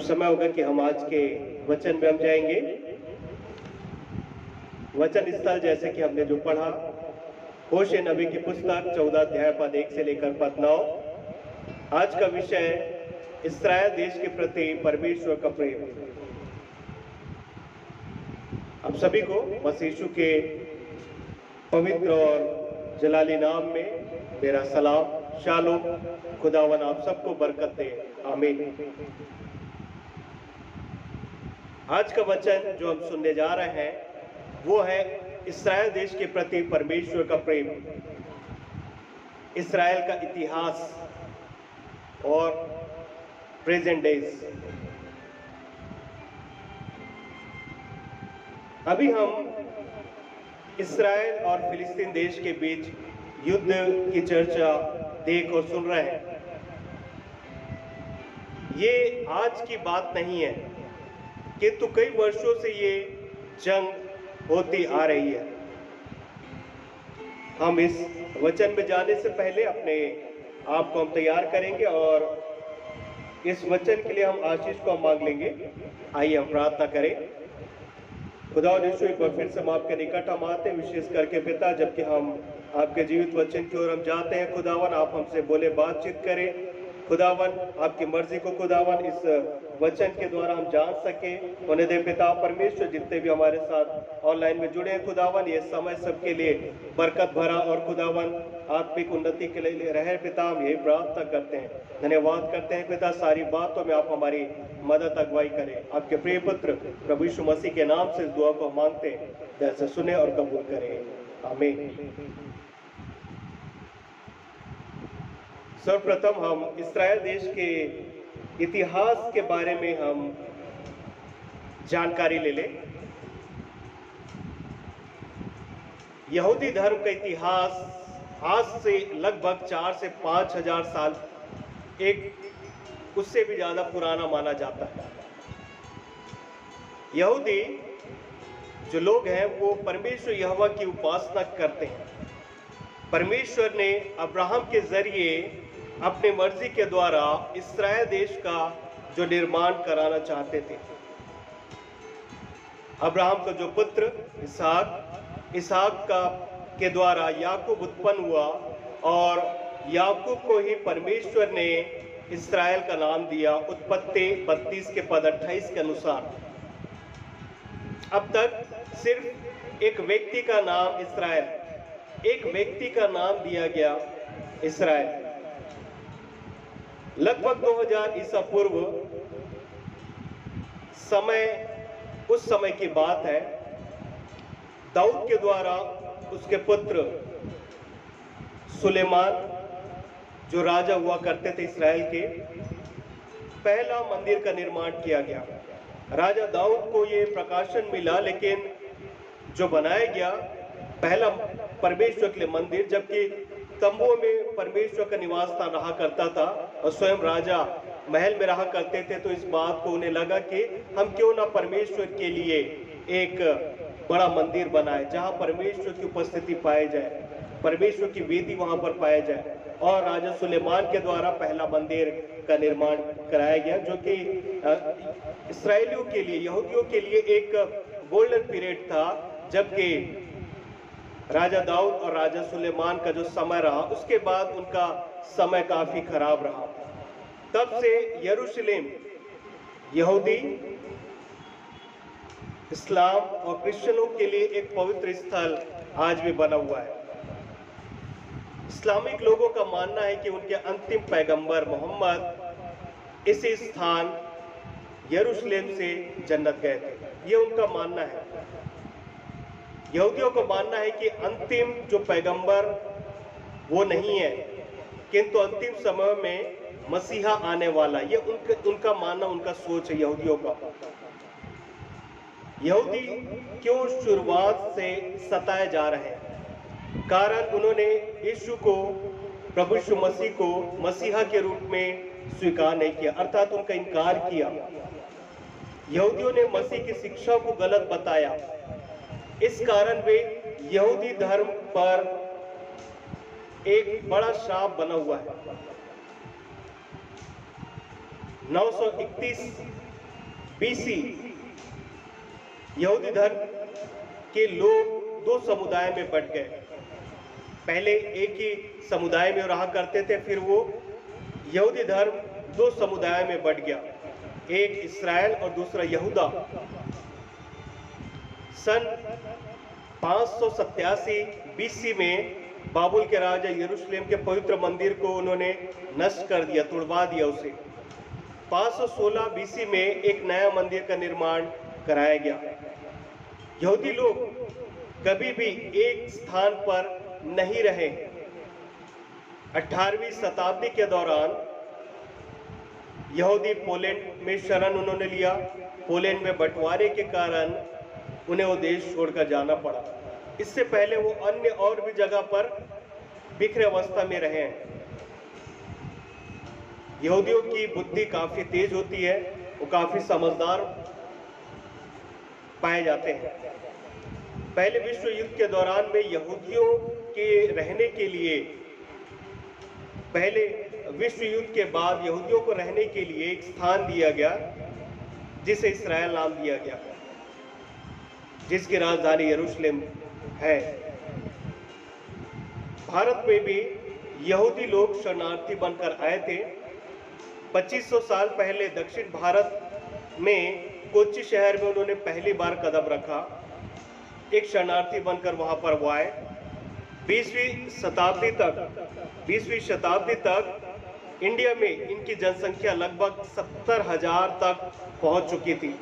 समय होगा कि हम आज के वचन में हम जाएंगे। वचन स्थल जैसे कि हमने जो पढ़ा, होशे नबी की पुस्तक 14 अध्याय पद 1 से लेकर पद 9। आज का विषय इस्राएल देश के प्रति परमेश्वर का प्रेम। आप सभी को मसीह यीशु के पवित्र और जलाली नाम में मेरा सलाम, शालोम। खुदावन आप सबको बरकत दे, आमीन। आज का वचन जो हम सुनने जा रहे हैं वो है इस्राएल देश के प्रति परमेश्वर का प्रेम, इस्राएल का इतिहास और प्रेजेंट डेज। अभी हम इस्राएल और फिलिस्तीन देश के बीच युद्ध की चर्चा देख और सुन रहे हैं। ये आज की बात नहीं है, किंतु कई वर्षों से ये जंग होती आ रही है। हम इस वचन में जाने से पहले अपने आप को हम तैयार करेंगे और इस वचन के लिए हम आशीष को हम मांग लेंगे। आइए हम प्रार्थना करें। खुदा यीशु, एक बार फिर से हम आपके निकट हम आते हैं, विशेष करके पिता, जबकि हम आपके जीवित वचन की ओर हम जाते हैं। खुदावन आप हमसे बोले, बातचीत करें। खुदावन आपकी मर्जी को खुदावन इस वचन के द्वारा हम जान सकें। उन्हें दे पिता परमेश्वर, जितने भी हमारे साथ ऑनलाइन में जुड़े हैं खुदावन, ये समय सबके लिए बरकत भरा और खुदावन आत्मिक उन्नति के लिए रहे पिता, हम यही प्रार्थना करते हैं। धन्यवाद करते हैं पिता, सारी बातों में आप हमारी मदद अगुवाई करें। आपके प्रिय पुत्र प्रभु यीशु मसीह के नाम से इस दुआ को मांगते हैं, जैसे सुने और कबूल करें, आमीन। सर्वप्रथम हम इस्राएल देश के इतिहास के बारे में हम जानकारी ले लें। यहूदी धर्म का इतिहास आज से लगभग 4 से 5 हजार साल, एक उससे भी ज्यादा पुराना माना जाता है। यहूदी जो लोग हैं वो परमेश्वर यहोवा की उपासना करते हैं। परमेश्वर ने अब्राहम के जरिए अपने मर्जी के द्वारा इस्राएल देश का जो निर्माण कराना चाहते थे। अब्राहम का जो पुत्र इसहाक का के द्वारा याकूब उत्पन्न हुआ और याकूब को ही परमेश्वर ने इस्राएल का नाम दिया, उत्पत्ति 32 के पद 28 के अनुसार। अब तक सिर्फ एक व्यक्ति का नाम इस्राएल, एक व्यक्ति का नाम दिया गया इस्राएल। लगभग 2000 ईसा पूर्व उस समय की बात है। दाऊद के द्वारा उसके पुत्र सुलेमान जो राजा हुआ करते थे इस्राएल के, पहला मंदिर का निर्माण किया गया। राजा दाऊद को ये प्रकाशन मिला, लेकिन जो बनाया गया पहला परमेश्वर के लिए मंदिर, जबकि तंबुओं में परमेश्वर का निवास स्थान रहा करता था और स्वयं राजा महल में रहा करते थे, तो इस बात को उन्हें लगा कि हम क्यों ना परमेश्वर के लिए एक बड़ा मंदिर बनाए जहां परमेश्वर की उपस्थिति पाई जाए, परमेश्वर की वेदी वहां पर पाया जाए। और राजा सुलेमान के द्वारा पहला मंदिर का निर्माण कराया गया, जो कि इस्राएलियों के लिए, यहूदियों के लिए एक गोल्डन पीरियड था। जबकि राजा दाऊद और राजा सुलेमान का जो समय रहा, उसके बाद उनका समय काफी खराब रहा। तब से यरूशलेम यहूदी, इस्लाम और क्रिश्चियनों के लिए एक पवित्र स्थल आज भी बना हुआ है। इस्लामिक लोगों का मानना है कि उनके अंतिम पैगंबर मोहम्मद इसी स्थान यरूशलेम से जन्नत गए थे, ये उनका मानना है। यहूदियों का मानना है कि अंतिम जो पैगंबर वो नहीं है, किंतु अंतिम समय में मसीहा आने वाला, ये उनका मानना, उनका सोच है यहूदियों का। यहूदी क्यों शुरुआत से सताए जा रहे हैं? कारण उन्होंने यीशु को, प्रभु यीशु मसीह को मसीहा के रूप में स्वीकार नहीं किया, अर्थात उनका इनकार किया। यहूदियों ने मसीह की शिक्षा को गलत बताया, इस कारण वे यहूदी धर्म पर एक बड़ा श्राप बना हुआ है। 931 BC यहूदी धर्म के लोग दो समुदाय में बंट गए। पहले एक ही समुदाय में रहा करते थे, फिर वो यहूदी धर्म दो समुदाय में बंट गया, एक इस्राएल और दूसरा यहूदा। सन 587 BC में बाबुल के राजा यरूशलेम के पवित्र मंदिर को उन्होंने नष्ट कर दिया, तुड़वा दिया उसे। 516 BC में एक नया मंदिर का निर्माण कराया गया। यहूदी लोग कभी भी एक स्थान पर नहीं रहे। 18वीं शताब्दी के दौरान यहूदी पोलैंड में शरण उन्होंने लिया। पोलैंड में बंटवारे के कारण उन्हें वो देश छोड़कर जाना पड़ा। इससे पहले वो अन्य और भी जगह पर बिखरे अवस्था में रहे हैं। यहूदियों की बुद्धि काफी तेज होती है, वो काफी समझदार पाए जाते हैं। पहले विश्व युद्ध के दौरान में यहूदियों के रहने के लिए, पहले विश्व युद्ध के बाद यहूदियों को रहने के लिए एक स्थान दिया गया जिसे इस्राएल नाम दिया गया, जिसकी राजधानी यरूशलेम है। भारत में भी यहूदी लोग शरणार्थी बनकर आए थे। 2500 साल पहले दक्षिण भारत में कोच्चि शहर में उन्होंने पहली बार कदम रखा। एक शरणार्थी बनकर वहां पर वो आए। 20वीं शताब्दी तक इंडिया में इनकी जनसंख्या लगभग 70,000 तक पहुंच चुकी थी।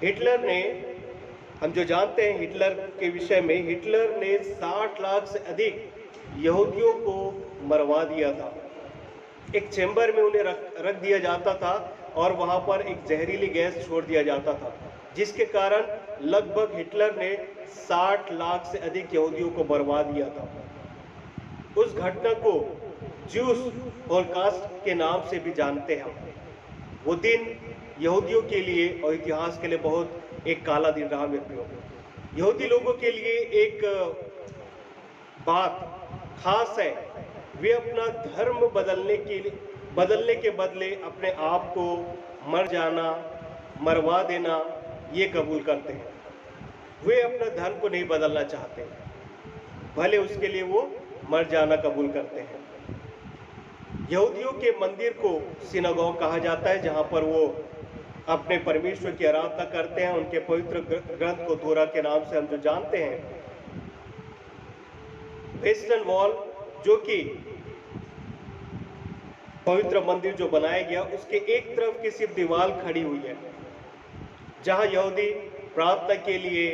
हिटलर ने, हम जो जानते हैं हिटलर के विषय में, हिटलर ने 60 लाख से अधिक यहूदियों को मरवा दिया था। एक चेंबर में उन्हें रख दिया जाता था और वहां पर एक जहरीली गैस छोड़ दिया जाता था, जिसके कारण लगभग हिटलर ने 60 लाख से अधिक यहूदियों को मरवा दिया था। उस घटना को ज्यूस होलोकॉस्ट के नाम से भी जानते हैं। वो दिन यहूदियों के लिए और इतिहास के लिए बहुत एक काला दिन रहा मित्रों। यहूदी लोगों के लिए एक बात खास है, वे अपना धर्म बदलने के बदले अपने आप को मर जाना, मरवा देना ये कबूल करते हैं। वे अपना धर्म को नहीं बदलना चाहते, भले उसके लिए वो मर जाना कबूल करते हैं। यहूदियों के मंदिर को सिनागोग कहा जाता है, जहां पर वो अपने परमेश्वर की आराधना करते हैं। उनके पवित्र ग्रंथ को तोरा के नाम से हम जो जानते हैं। वेस्टर्न वॉल, जो कि पवित्र मंदिर जो बनाया गया, उसके एक तरफ की सिर्फ दीवार खड़ी हुई है, जहां यहूदी प्रार्थना के लिए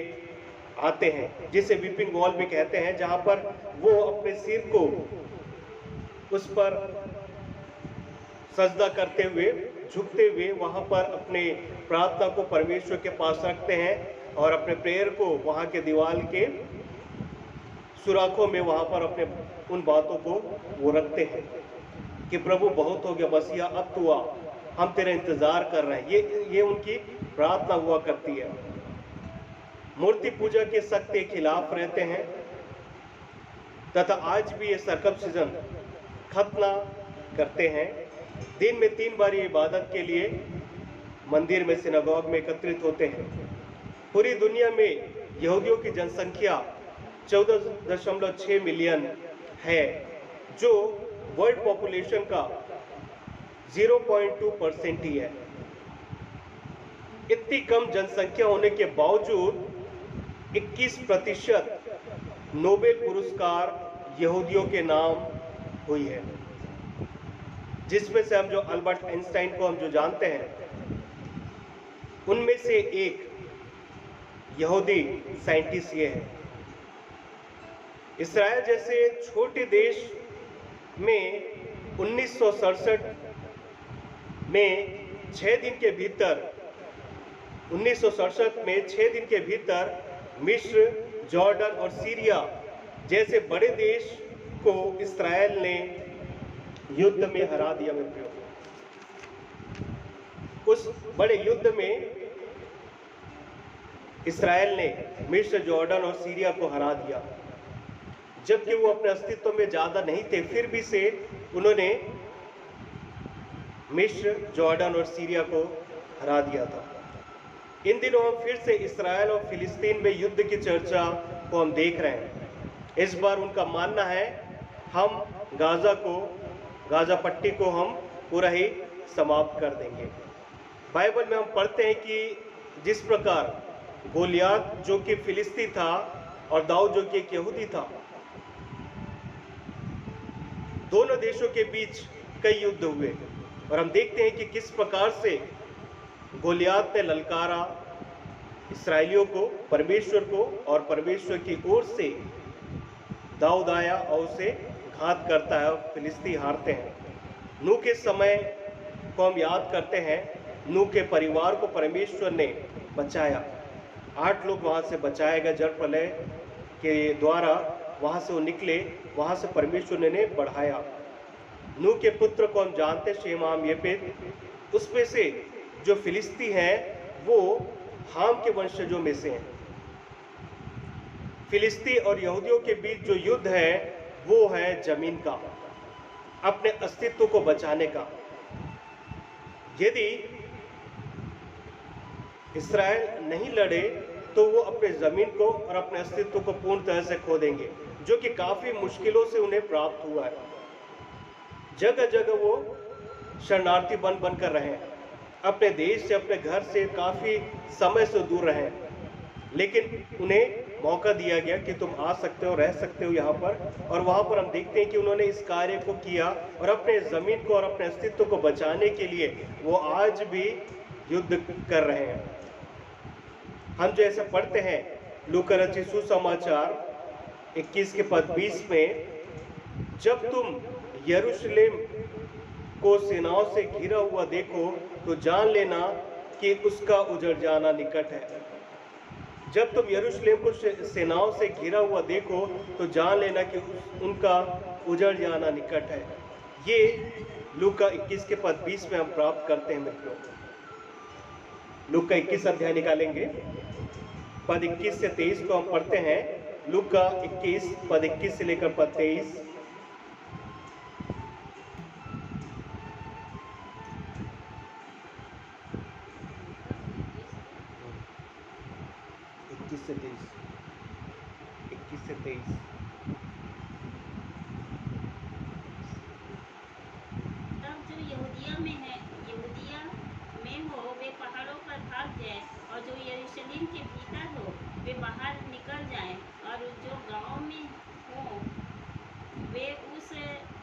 आते हैं, जिसे वीपिंग वॉल भी कहते हैं, जहां पर वो अपने सिर को उस पर सजदा करते हुए, झुकते हुए वहां पर अपने प्रार्थना को परमेश्वर के पास रखते हैं और अपने प्रेयर को वहां के दीवार के सुराखों में वहां पर अपने उन बातों को वो रखते हैं कि प्रभु बहुत हो गया, मसीहा अब तू आ, हम तेरा इंतजार कर रहे हैं। ये उनकी प्रार्थना हुआ करती है। मूर्ति पूजा के सख्त के खिलाफ रहते हैं तथा आज भी ये सर्कमसिजन खतना करते हैं। दिन में 3 बार ये इबादत के लिए मंदिर में, सिनागोग में एकत्रित होते हैं। पूरी दुनिया में यहूदियों की जनसंख्या 14.6 मिलियन है, जो वर्ल्ड पॉपुलेशन का 0.2% ही है। इतनी कम जनसंख्या होने के बावजूद 21% नोबेल पुरस्कार यहूदियों के नाम हुई है, जिसमें से हम जो अल्बर्ट आइंस्टाइन को हम जो जानते हैं, उनमें से एक यहूदी साइंटिस्ट ये है। इस्राएल जैसे छोटे देश में 1967 में 6 दिन के भीतर 1967 में 6 दिन के भीतर मिस्र, जॉर्डन और सीरिया जैसे बड़े देश को इस्राएल ने युद्ध में हरा दिया मित्रों। उस बड़े युद्ध में इस्राएल ने मिस्र, जॉर्डन और सीरिया को हरा दिया। जबकि वो अपने अस्तित्व में ज्यादा नहीं थे, फिर भी से उन्होंने मिस्र, जॉर्डन और सीरिया को हरा दिया था। इन दिनों हम फिर से इसराइल और फिलिस्तीन में युद्ध की चर्चा को हम देख रहे हैं। इस बार उनका मानना है हम गाजा पट्टी को हम पूरा ही समाप्त कर देंगे। बाइबल में हम पढ़ते हैं कि जिस प्रकार गोलियात जो कि फिलिस्ती था और दाऊद जो कि एक यहूदी था, दोनों देशों के बीच कई युद्ध हुए और हम देखते हैं कि किस प्रकार से गोलियात ने ललकारा इस्राएलियों को, परमेश्वर को, और परमेश्वर की ओर से दाऊद आया और उसे घात करता है और फिलिस्ती हारते हैं। नूह के समय को हम याद करते हैं। नूह के परिवार को परमेश्वर ने बचाया। 8 लोग वहाँ से बचाए गए जल प्रलय के द्वारा, वहाँ से वो निकले, वहाँ से परमेश्वर ने बढ़ाया। नूह के पुत्र को हम जानते हैं, शेम, हाम, येपेत। उसमें से जो फिलिस्ती हैं वो हाम के वंशजों में से हैं। फिलिस्ती और यहूदियों के बीच जो युद्ध है वो है जमीन का, अपने अस्तित्व को बचाने का। यदि इस्राएल नहीं लड़े तो वो अपने जमीन को और अपने अस्तित्व को पूर्ण तरह से खो देंगे, जो कि काफी मुश्किलों से उन्हें प्राप्त हुआ है। जगह जगह वो शरणार्थी बन कर रहे हैं, अपने देश से, अपने घर से काफी समय से दूर रहे, लेकिन उन्हें मौका दिया गया कि तुम आ सकते हो, रह सकते हो यहाँ पर। और वहाँ पर हम देखते हैं कि उन्होंने इस कार्य को किया और अपने ज़मीन को और अपने अस्तित्व को बचाने के लिए वो आज भी युद्ध कर रहे हैं। हम जो ऐसा पढ़ते हैं लूका रचित सुसमाचार 21 के पद 20 में, जब तुम यरूशलेम को सेनाओं से घिरा हुआ देखो तो जान लेना कि उसका उजड़ जाना निकट है। जब तुम यरूशलेम को सेनाओं से घिरा हुआ देखो तो जान लेना कि उनका उजड़ जाना निकट है। ये लूका 21 के पद 20 में हम प्राप्त करते हैं मित्रों। लूका 21 अध्याय निकालेंगे, पद 21 से 23 को हम पढ़ते हैं। लूका 21 पद 21 से लेकर पद 23। तब जो यहूदिया में हो वे पहाड़ों पर भाग जाए, और जो यरूशलेम के भीतर हो वे बाहर निकल जाएं, और जो गांव में हो वे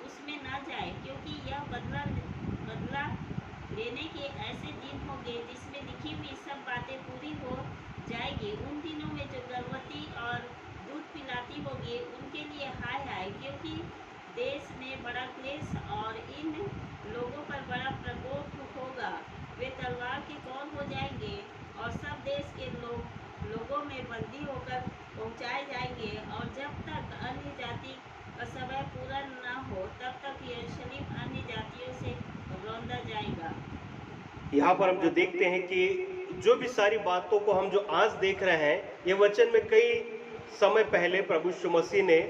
उसमें न जाए, क्योंकि यह बदला लेने के ऐसे दिन होंगे जिसमें लिखी हुई सब बातें पूरी हो जाएगी। उन दिनों में जो गर्भवती और दूध पिलाती होगी उनके लिए हाय हाय, क्योंकि देश में बड़ा क्लेश और इन लोगों पर बड़ा प्रकोप होगा। वे तलवार के कौर हो जाएंगे और सब देश के लोगों में बंदी होकर पहुंचाए जाएंगे, और जब तक अन्य जाति का समय पूरा न हो तब तक यरूशलेम अन्य जातियों से रौंदा जाएगा। यहाँ पर हम जो देखते हैं कि जो भी सारी बातों को हम जो आज देख रहे हैं, ये वचन में कई समय पहले प्रभु यीशु मसीह ने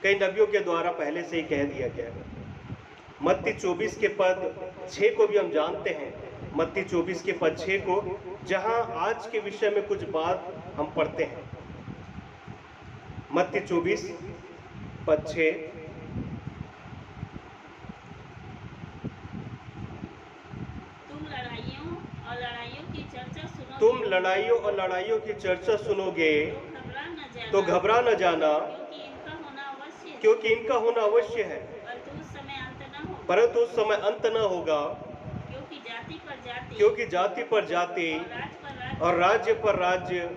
कई नबियों के द्वारा पहले से ही कह दिया गया है। मत्ती 24 के पद 6 को भी हम जानते हैं, मत्ती 24 के पद 6 को, जहां आज के विषय में कुछ बात हम पढ़ते हैं। मत्ती 24 पद 6, तुम लड़ाइयों और लड़ाइयों की चर्चा सुनोगे तो तो घबरा न जाना, क्योंकि इनका होना अवश्य है, क्योंकि इनका होना अवश्य है, परंतु उस समय अंत न होगा, परंतु उस समय अंत न होगा, क्योंकि जाति पर जाति और राज्य पर राज्य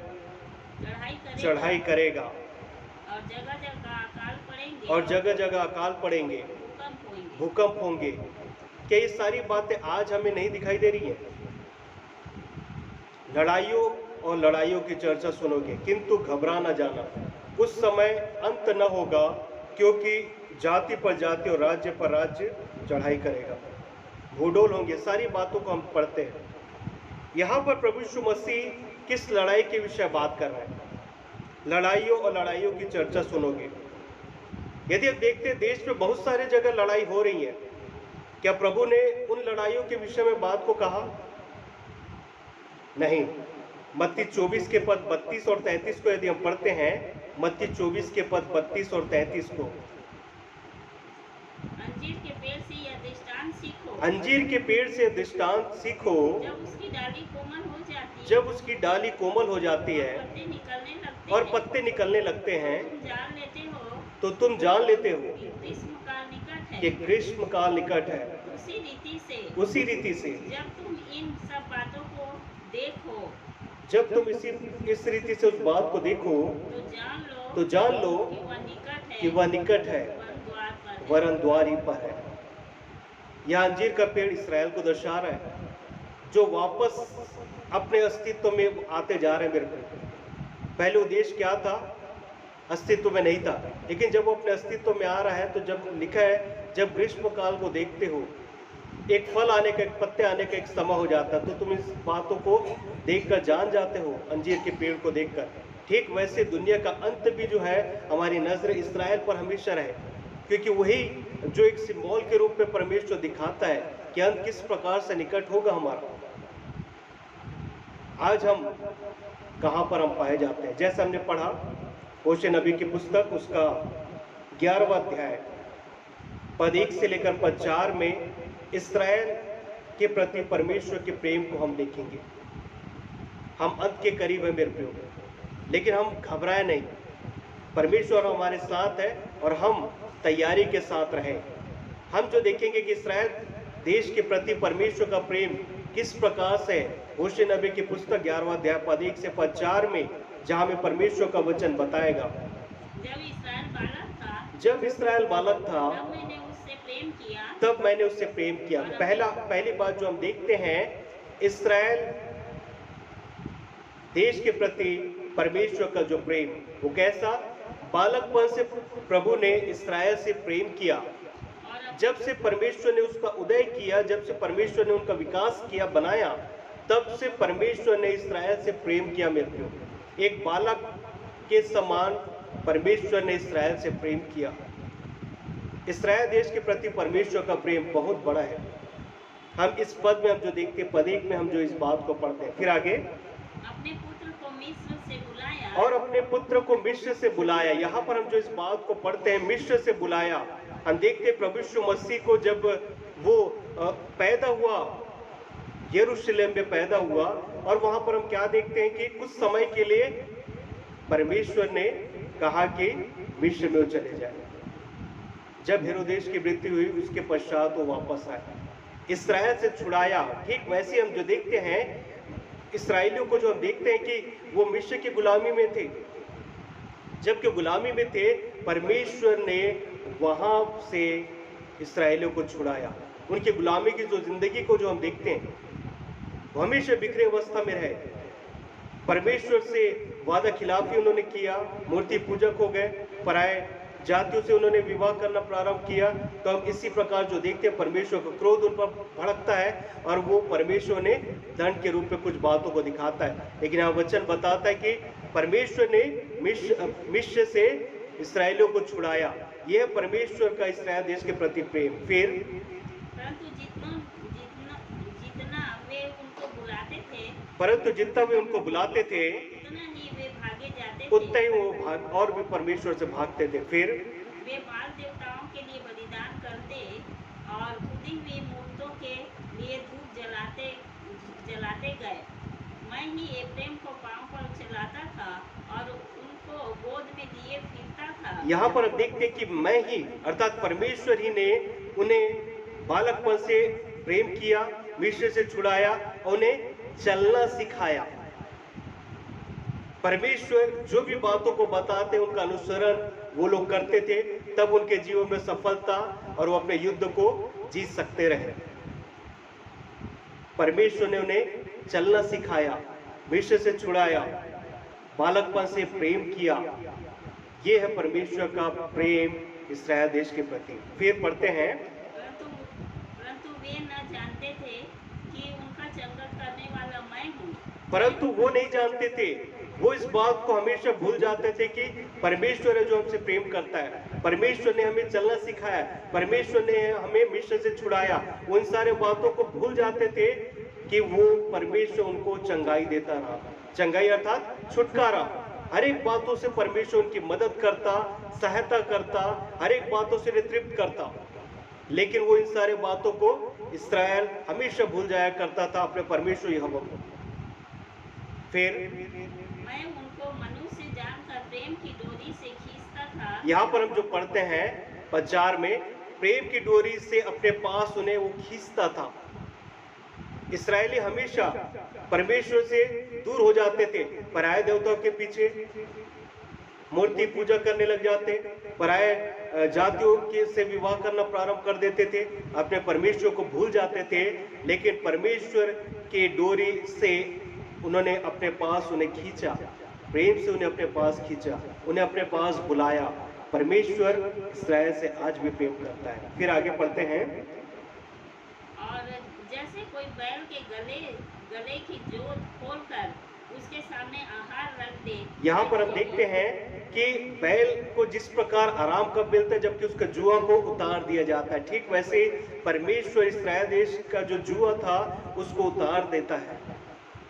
चढ़ाई करेगा, और जगह जगह अकाल पड़ेंगे, और जगह जगह अकाल पड़ेंगे, भूकंप होंगे। क्या ये सारी बातें आज हमें नहीं दिखाई दे रही हैं? लड़ाइयों और लड़ाइयों की चर्चा सुनोगे, किंतु घबरा न जाना, उस समय अंत न होगा, क्योंकि जाति पर जाति और राज्य पर राज्य चढ़ाई करेगा, भूडोल होंगे। सारी बातों को हम पढ़ते हैं। यहाँ पर प्रभु यीशु मसीह किस लड़ाई के विषय बात कर रहे हैं? लड़ाइयों और लड़ाइयों की चर्चा सुनोगे। यदि आप देखते हैं देश में बहुत सारे जगह लड़ाई हो रही है, क्या प्रभु ने उन लड़ाइयों के विषय में बात को कहा? नहीं। मत्ती 24 के पद 32 और 33 को यदि हम पढ़ते हैं, मत्ती 24 के पद 32 और 33 को, अंजीर के पेड़ से यह दृष्टांत सीखो, अंजीर के पेड़ से दृष्टांत सीखो, जब उसकी डाली कोमल हो जाती है, जब उसकी डाली कोमल हो जाती है पत्ते निकलने लगते और हैं, पत्ते निकलने लगते हैं, तुम जान लेते हो तो तुम जान लेते हो कि ग्रीष्मकाल निकट है। कि ग्रीष्म काल निकट है। उसी रीति से जब तुम इन सब बातों को देखो तुम इस रीति से उस बात को देखो तो जान लो कि वह निकट है, वरन द्वार ही पर है। यह अंजीर का पेड़ इसराइल को दर्शा रहा है, जो वापस अपने अस्तित्व में आते जा रहे हैं। मेरे को पहले उद्देश्य क्या था? अस्तित्व में नहीं था, लेकिन जब वो अपने अस्तित्व में आ रहा है, तो जब लिखा है जब ग्रीष्म काल को देखते हो, एक फल आने का, एक पत्ते आने का एक समय हो जाता है, तो तुम इस बातों को देखकर जान जाते हो, अंजीर के पेड़ को देखकर। ठीक वैसे दुनिया का अंत भी जो है, हमारी नजर इसराइल पर हमेशा रहे, क्योंकि वही जो एक सिंबल के रूप में परमेश्वर दिखाता है कि अंत किस प्रकार से निकट होगा हमारा। आज हम कहां पर हम पाए जाते हैं? जैसे हमने पढ़ा होशे नबी की पुस्तक, उसका 11वां अध्याय पद 1 से लेकर पद 4 में इसराइल के प्रति परमेश्वर के प्रेम को हम देखेंगे। हम अंत के करीब हैं मेरे प्रियो, लेकिन हम घबराए नहीं। परमेश्वर हमारे साथ है और हम तैयारी के साथ रहें। हम जो देखेंगे कि इसराइल देश के प्रति परमेश्वर का प्रेम किस प्रकार से, होशे नबी की पुस्तक 11वां अध्याय पद 1 से पद 4 में, जहां में परमेश्वर का वचन बताएगा। जब इसराइल बालक था तब मैंने उससे प्रेम किया। पहली बात जो हम देखते हैं, इसराइल देश के प्रति परमेश्वर का जो प्रेम, वो कैसा? बालकपन से प्रभु ने इसराइल से प्रेम किया। जब से परमेश्वर ने उसका उदय किया, जब से परमेश्वर ने उनका विकास किया, बनाया, तब से परमेश्वर ने इसराइल से प्रेम किया। मेरे प्रियो, एक बालक के समान परमेश्वर ने इसराइल से प्रेम किया। इसराइल देश के प्रति परमेश्वर का प्रेम बहुत बड़ा है। हम इस पद में हम जो देखते हैं, पद 1 में हम जो इस बात को पढ़ते हैं, फिर आगे अपने पुत्र को मिस्र से बुलाया, और अपने पुत्र को मिस्र से बुलाया। यहाँ पर हम जो इस बात को पढ़ते हैं, मिस्र से बुलाया, हम देखते हैं प्रभु यीशु मसीह को जब वो पैदा हुआ, यरूशलेम में पैदा हुआ, और वहां पर हम क्या देखते हैं कि कुछ समय के लिए परमेश्वर ने कहा कि मिस्र में वो चले जाए। जब हेरोदेस की मृत्यु हुई, उसके पश्चात वो वापस आए, इसराइल से छुड़ाया। ठीक वैसे हम जो देखते हैं, इसराइलियों को जो हम देखते हैं कि वो मिस्र की गुलामी में थे, जबकि गुलामी में थे, परमेश्वर ने वहां से इसराइलियों को छुड़ाया। उनकी गुलामी की जो जिंदगी को जो हम देखते हैं, वो हमेशा बिखरे अवस्था में रहे। परमेश्वर से वादा खिलाफी उन्होंने किया, मूर्ति पूजक हो गए, पराये जातियों से उन्होंने विवाह करना प्रारंभ किया। तो हम इसी प्रकार जो देखते हैं, परमेश्वर का क्रोध उन पर भड़कता है और वो परमेश्वर ने दंड के रूप में कुछ बातों को दिखाता है। लेकिन यहाँ वचन बताता है कि परमेश्वर ने मिस्र से इसराइलियों को छुड़ाया। यह परमेश्वर का इसराइल देश के प्रति प्रेम। फिर परंतु जितना वे उनको बुलाते थे, उतना ही वो और भी परमेश्वर से भागते थे। फिर वे बाल देवताओं के लिए बलिदान करते और खुदी हुई मूर्तों के लिए धूप जलाते गए। मैं ही एफ्रेम को पांव पर चलाता था और उनको गोद में लिए फिरता था। यहाँ पर हम देखते हैं कि मैं ही, अर्थात परमेश्वर ही ने उन्हें बालकपन से प्रेम किया, मिस्र से छुड़ाया, उन्हें चलना सिखाया। परमेश्वर जो भी बातों को बताते, उनका अनुसरण वो लोग करते थे, तब उनके जीवन में सफलता और वो अपने युद्ध को जीत सकते रहे। परमेश्वर ने उन्हें चलना सिखाया, मिस्र से छुड़ाया, बालकपन से प्रेम किया। ये है परमेश्वर का प्रेम इस्राएल देश के प्रति। फिर पढ़ते हैं, परंतु वे न जानते थे कि उनका चंगत करने वाला मैं हूँ। परंतु वो नहीं जानते थे, वो इस बात को हमेशा भूल जाते थे कि परमेश्वर है जो हमसे प्रेम करता है। परमेश्वर ने हमें चलना सिखाया, परमेश्वर ने हमें मिस्र से छुड़ाया, उन सारे बातों को भूल जाते थे कि वो परमेश्वर उनको चंगाई देता रहा। चंगाई अर्थात छुटकारा। हर एक बातों से परमेश्वर उनकी मदद करता, सहायता करता, हर एक बातों से तृप्त करता। लेकिन वो इन सारे बातों को इस्राएल हमेशा भूल जाया करता था, अपने परमेश्वर यहोवा को। फिर मैं उनको मनुष्य से जानकर प्रेम की डोरी से खींचता था। यहाँ पर हम जो पढ़ते हैं 4 में, प्रेम की डोरी से अपने पास उन्हें वो खींचता था। इस्राएली हमेशा परमेश्वर से दूर हो जाते थे, पराये देवताओं के पीछे मूर्ति पूजा करने लग जाते, पराये जातियों के से विवाह करना प्रारंभ कर देते थे, अपने परमेश्वर को भूल जाते थे। लेकिन परमेश्वर के डोरी से उन्होंने अपने पास उन्हें खींचा, प्रेम से उन्हें अपने पास खींचा, उन्हें अपने पास बुलाया। परमेश्वर इस्राएल से आज भी प्रेम करता है। फिर आगे पढ़ते हैं। और जैसे कोई बैल के गले की जोत खोलकर उसके सामने आहार रख दे। यहाँ पर हम देखते हैं कि बैल को जिस प्रकार आराम कब मिलता है, जबकि उसका जुआ को उतार दिया जाता है, ठीक वैसे ही परमेश्वर इस्राएल देश का जो जुआ था उसको उतार देता है।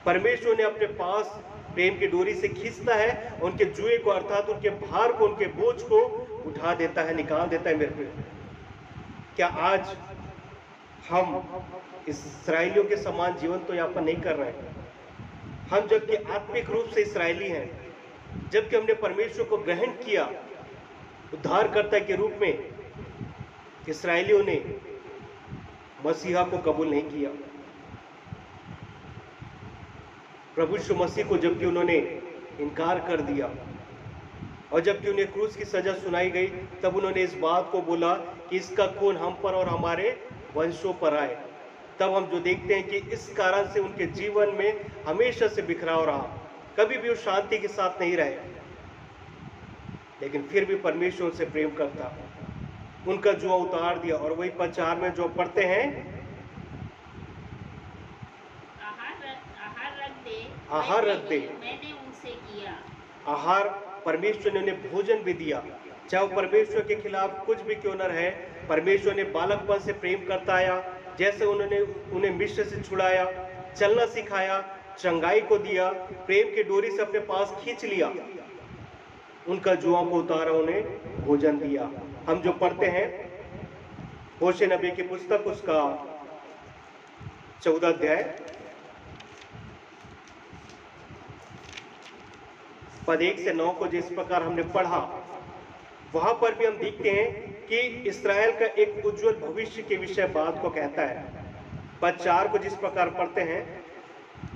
परमेश्वर ने अपने पास प्रेम की डोरी से खींचता है, उनके जुए को अर्थात उनके भार को, उनके बोझ को उठा देता है, निकाल देता है। मेरे पे क्या आज हम इस्राएलियों के समान जीवन तो यापन नहीं कर रहे हैं? हम जबकि आत्मिक रूप से इस्राएली हैं, जबकि हमने परमेश्वर को ग्रहण किया उद्धारकर्ता के रूप में, इस्राएलियों ने मसीहा को कबूल नहीं किया। प्रभु यीशु मसीह को जबकि उन्होंने इनकार कर दिया और जबकि उन्हें क्रूस की सजा सुनाई गई, तब उन्होंने इस बात को बोला कि इसका खून हम पर और हमारे वंशों पर आए। तब हम जो देखते हैं कि इस कारण से उनके जीवन में हमेशा से बिखराव रहा, कभी भी वो शांति के साथ नहीं रहे। लेकिन फिर भी परमेश्वर उनसे प्रेम करता, उनका जुआ उतार दिया। और वही 4 में जो पढ़ते हैं, आहार रख दे। मैंने उनसे किया आहार, परमेश्वर ने उन्हें भोजन भी दिया। चाहे वो परमेश्वर के खिलाफ कुछ भी क्यों न रहे, परमेश्वर ने बालकपन से प्रेम करता आया। जैसे उन्होंने उन्हें मिस्र से छुड़ाया, चलना सिखाया, चंगाई को दिया, प्रेम की डोरी से अपने पास खींच लिया, उनका जुआ को उतारा, उन्हें भोजन दिया। हम जो पढ़ते हैं होशे नबी की पुस्तक, उसका 14 अध्याय पद 1 से 9 को जिस प्रकार हमने पढ़ा, वहां पर भी हम देखते हैं कि इस्राएल का एक उज्जवल भविष्य के विषय बात को कहता है। पद 4 को जिस प्रकार पढ़ते हैं,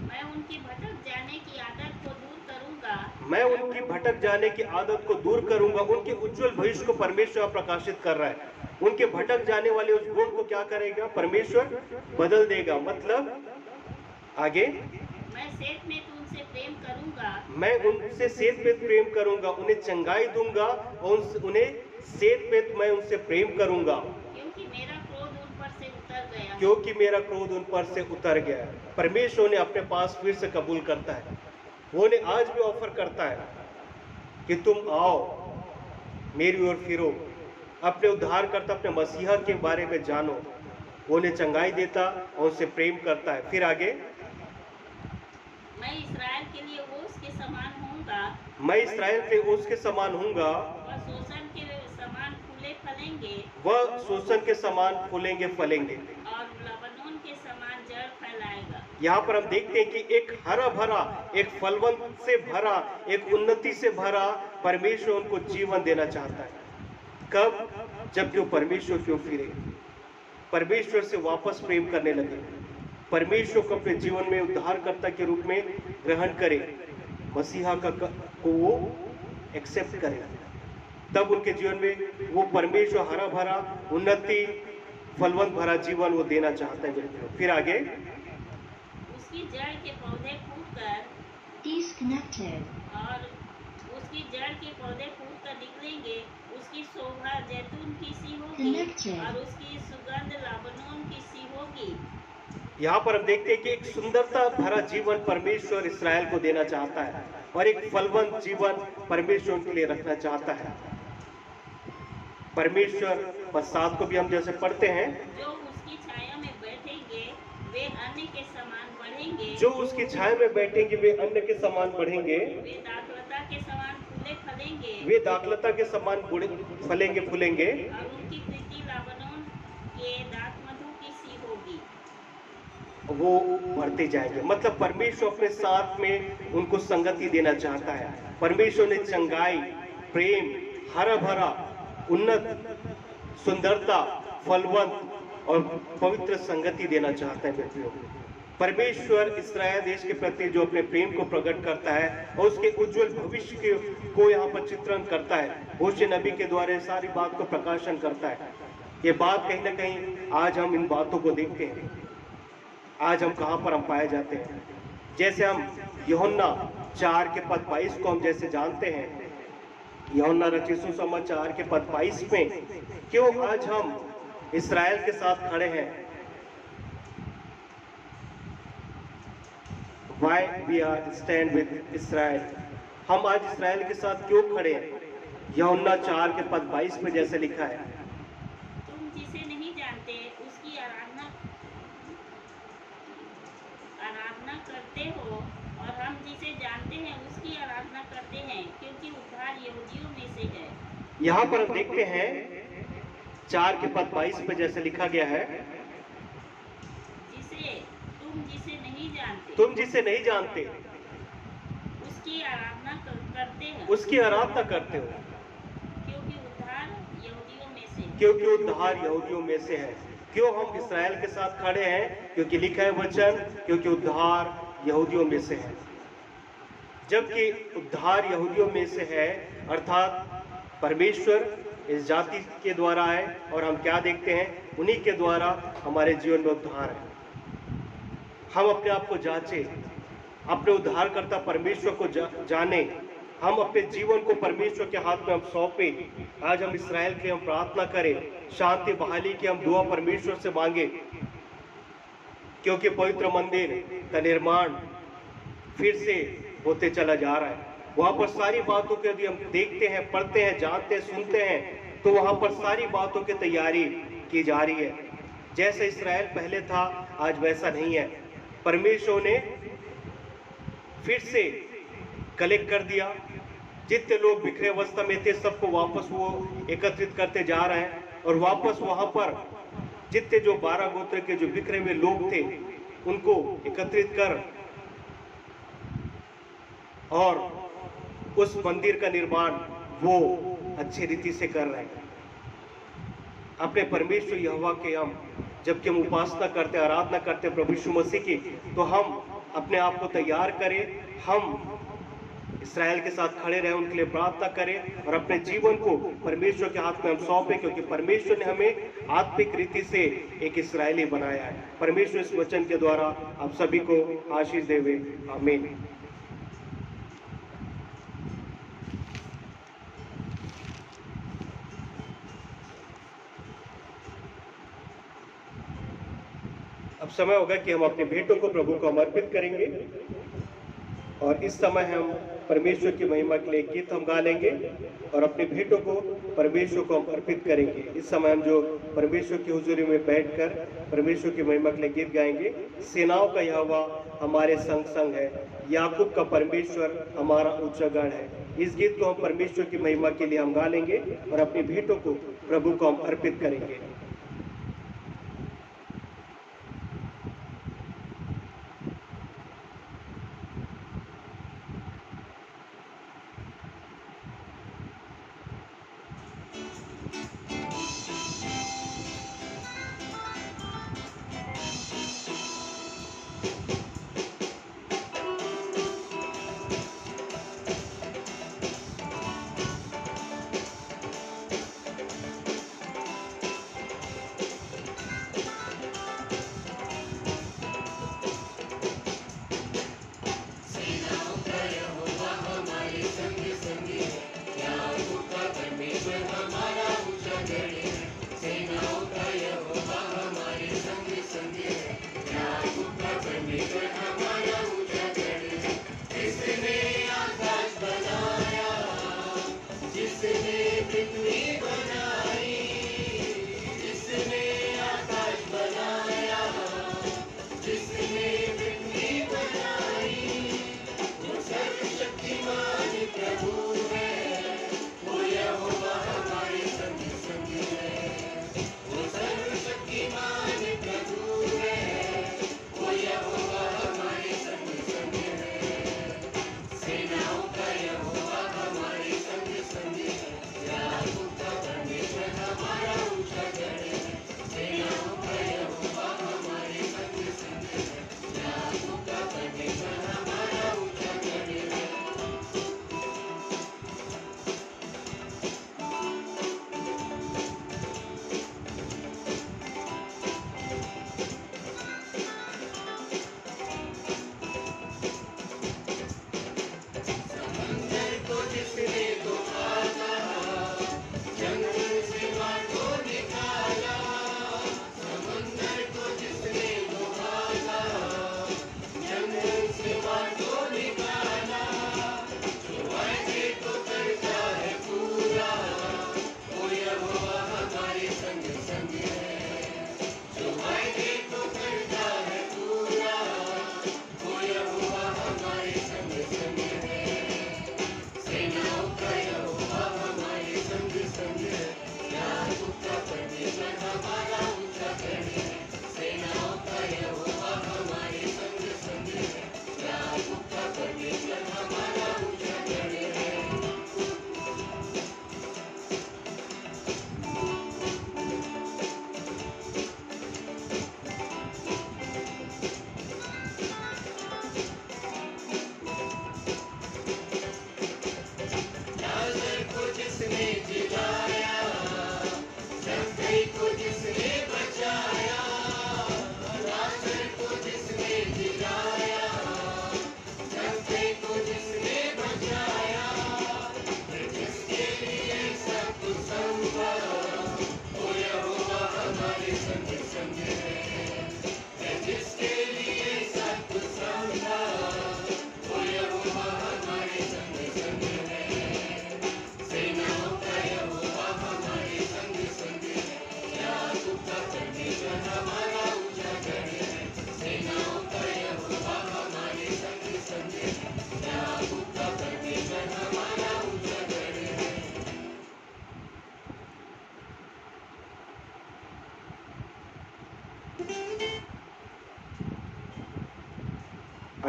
मैं उनकी भटक जाने की आदत को दूर करूंगा। मैं उनकी भटक जाने की आदत को दूर करूंगा। उनके उज्जवल भविष्य को परमेश्वर प्रकाशित कर रहा है। उनके भटक जाने वाले उस गुण को क्या करेगा? परमेश्वर बदल देगा। मतलब आगे, मैं सेत में उनसे प्रेम करूंगा। मैं उनसे सेत पे प्रेम करूंगा, उन्हें चंगाई दूंगा और उन्हें सेत पे मैं उनसे प्रेम करूंगा, क्योंकि मेरा क्रोध उन पर से उतर गया। क्योंकि मेरा क्रोध उन पर से उतर गया है। परमेश्वर ने अपने पास फिर से कबूल करता है। वो ने आज भी ऑफर करता है कि तुम आओ, मेरी ओर फिरो, अपने उद्धारकर्ता, अपने मसीहा के बारे में जानो। वो उन्हें चंगाई देता और उनसे प्रेम करता है। फिर आगे, मैं इस्राएल के लिए ओस के समान होऊंगा। मैं इस्राएल के ओस के समान होऊंगा। वह शोषण के समान फूले फलेंगे। वह शोषण के समान फूलेंगे फलेंगे और लबनोन के समान जड़ फैलाएगा। यहाँ पर हम देखते हैं कि एक हरा भरा, एक फलवंत से भरा, एक उन्नति से भरा परमेश्वर उनको जीवन देना चाहता है। कब? जब वो परमेश्वर की ओर फिरे, परमेश्वर से वापस प्रेम करने लगे, परमेश्वर को अपने जीवन में उद्धारकर्ता के रूप में ग्रहण करे, मसीहा को वो एक्सेप्ट करे, तब उनके जीवन में वो परमेश्वर हरा भरा, उन्नति, फलवंत भरा जीवन वो देना चाहता है। फिर आगे, उसकी जड़ के पौधे फूटकर disconnected और उसकी जड़ के पौधे फूटकर निकलेंगे। उसकी शोभा जैतून की सी होगी Connected. और उसकी सुगंध लाबनोन की सी होगी। यहाँ पर हम देखते हैं कि एक सुंदरता भरा जीवन परमेश्वर इस्राएल को देना चाहता है और एक फलवंत जीवन परमेश्वर के लिए रखना चाहता है। परमेश्वर पद 7 को भी हम जैसे पढ़ते हैं, जो उसकी छाया में बैठेंगे वे अन्य के समान बढ़ेंगे, जो उसकी छाया में बैठेंगे वे अन्य के समान बढ़ेंगे, वे दाखलता के समान फूले फलेंगे, वे दाखलता के समान फलेंगे फूलेंगे, और उनकी प्रीति लाबानोन के दाख मधु की सी होगी। वो बढ़ते जाएंगे। मतलब परमेश्वर अपने साथ में उनको संगति देना चाहता है। परमेश्वर ने चंगाई, प्रेम, हरा भरा, उन्नत, सुंदरता, फलवंत और पवित्र संगति देना चाहता है व्यक्तियों को। परमेश्वर इस्राएल देश के प्रति जो अपने प्रेम को प्रकट करता है और उसके उज्जवल भविष्य को यहाँ पर चित्रण करता है, होशे नबी के द्वारा सारी बात को प्रकाशन करता है। ये बात कहीं ना कहीं आज हम इन बातों को देखते हैं। आज हम कहाँ पर हम पाए जाते हैं? जैसे हम यूहन्ना 4 के पद 22 को हम जैसे जानते हैं, यूहन्ना रचित सुसमाचार के पद 22 में क्यों आज हम इस्राएल के साथ खड़े हैं? Why we are stand with Israel? हम आज इस्राएल के साथ क्यों खड़े हैं? यूहन्ना 4 के पद 22 में जैसे लिखा है, तुम जिसे नहीं जानते उसकी आराधना करते हो, और हम जिसे जानते हैं उसकी आराधना करते हैं, क्योंकि उद्धार यहूदियों में से है। यहाँ पर हम देखते हैं 4 के पद 22 में जैसे लिखा गया है, तुम जिसे नहीं जानते उसकी आराधना करते हैं, उसकी आराधना करते हो, क्योंकि उद्धार यहूदियों में से, क्योंकि उद्धार यहूदियों में से है। क्यों हम इस्राएल के साथ खड़े हैं? क्योंकि लिखा है वचन, क्योंकि उद्धार यहूदियों में से है। जबकि उद्धार यहूदियों में से है, अर्थात परमेश्वर इस जाति के द्वारा है, और हम क्या देखते हैं? उन्हीं के द्वारा हमारे जीवन में उद्धार है। हम अपने आप को जांचें, अपने उद्धारकर्ता परमेश्वर को जाने, हम अपने जीवन को परमेश्वर के हाथ में हम सौंपे। आज हम इस्राएल के हम प्रार्थना करें, शांति बहाली की हम दुआ परमेश्वर से मांगे, क्योंकि पवित्र मंदिर का निर्माण फिर से होते चला जा रहा है। वहाँ पर सारी बातों के यदि हम देखते हैं, पढ़ते हैं, जानते हैं, सुनते हैं, तो वहाँ पर सारी बातों की तैयारी की जा रही है। जैसे इस्राएल पहले था, आज वैसा नहीं है। परमेश्वर ने फिर से कलेक्ट कर दिया। जितने लोग बिखरे अवस्था में थे सबको वापस वो एकत्रित करते जा रहे हैं, और वापस वहां पर जितने जो 12 गोत्र के जो बिखरे हुए लोग थे उनको एकत्रित कर और उस मंदिर का निर्माण वो अच्छी रीति से कर रहे हैं। अपने परमेश्वर यहोवा के हम जबकि हम उपासना करते, आराधना करते प्रभु यीशु मसीह की, तो हम अपने आप को तैयार करें, हम इस्राएल के साथ खड़े रहें, उनके लिए प्रार्थना करें और अपने जीवन को परमेश्वर के हाथ में हम सौंपें, क्योंकि परमेश्वर ने हमें आत्मिक रीति से एक इस्राएली बनाया है। परमेश्वर इस वचन के द्वारा आप सभी को आशीष देवे। आमीन। अब समय होगा कि हम अपने भेंटों को प्रभु को समर्पित करेंगे, और इस समय हम परमेश्वर की महिमा के लिए गीत हम गा लेंगे और अपने भेंटों को परमेश्वर को हम अर्पित करेंगे। इस समय हम जो परमेश्वर की हुजूरी में बैठकर परमेश्वर की महिमा के लिए गीत गाएंगे। सेनाओं का यहोवा हमारे संग संग है, याकूब का परमेश्वर हमारा ऊंचा गढ़ है। इस गीत को हम परमेश्वर की महिमा के लिए हम गा लेंगे और अपने भेंटों को प्रभु को हम अर्पित करेंगे।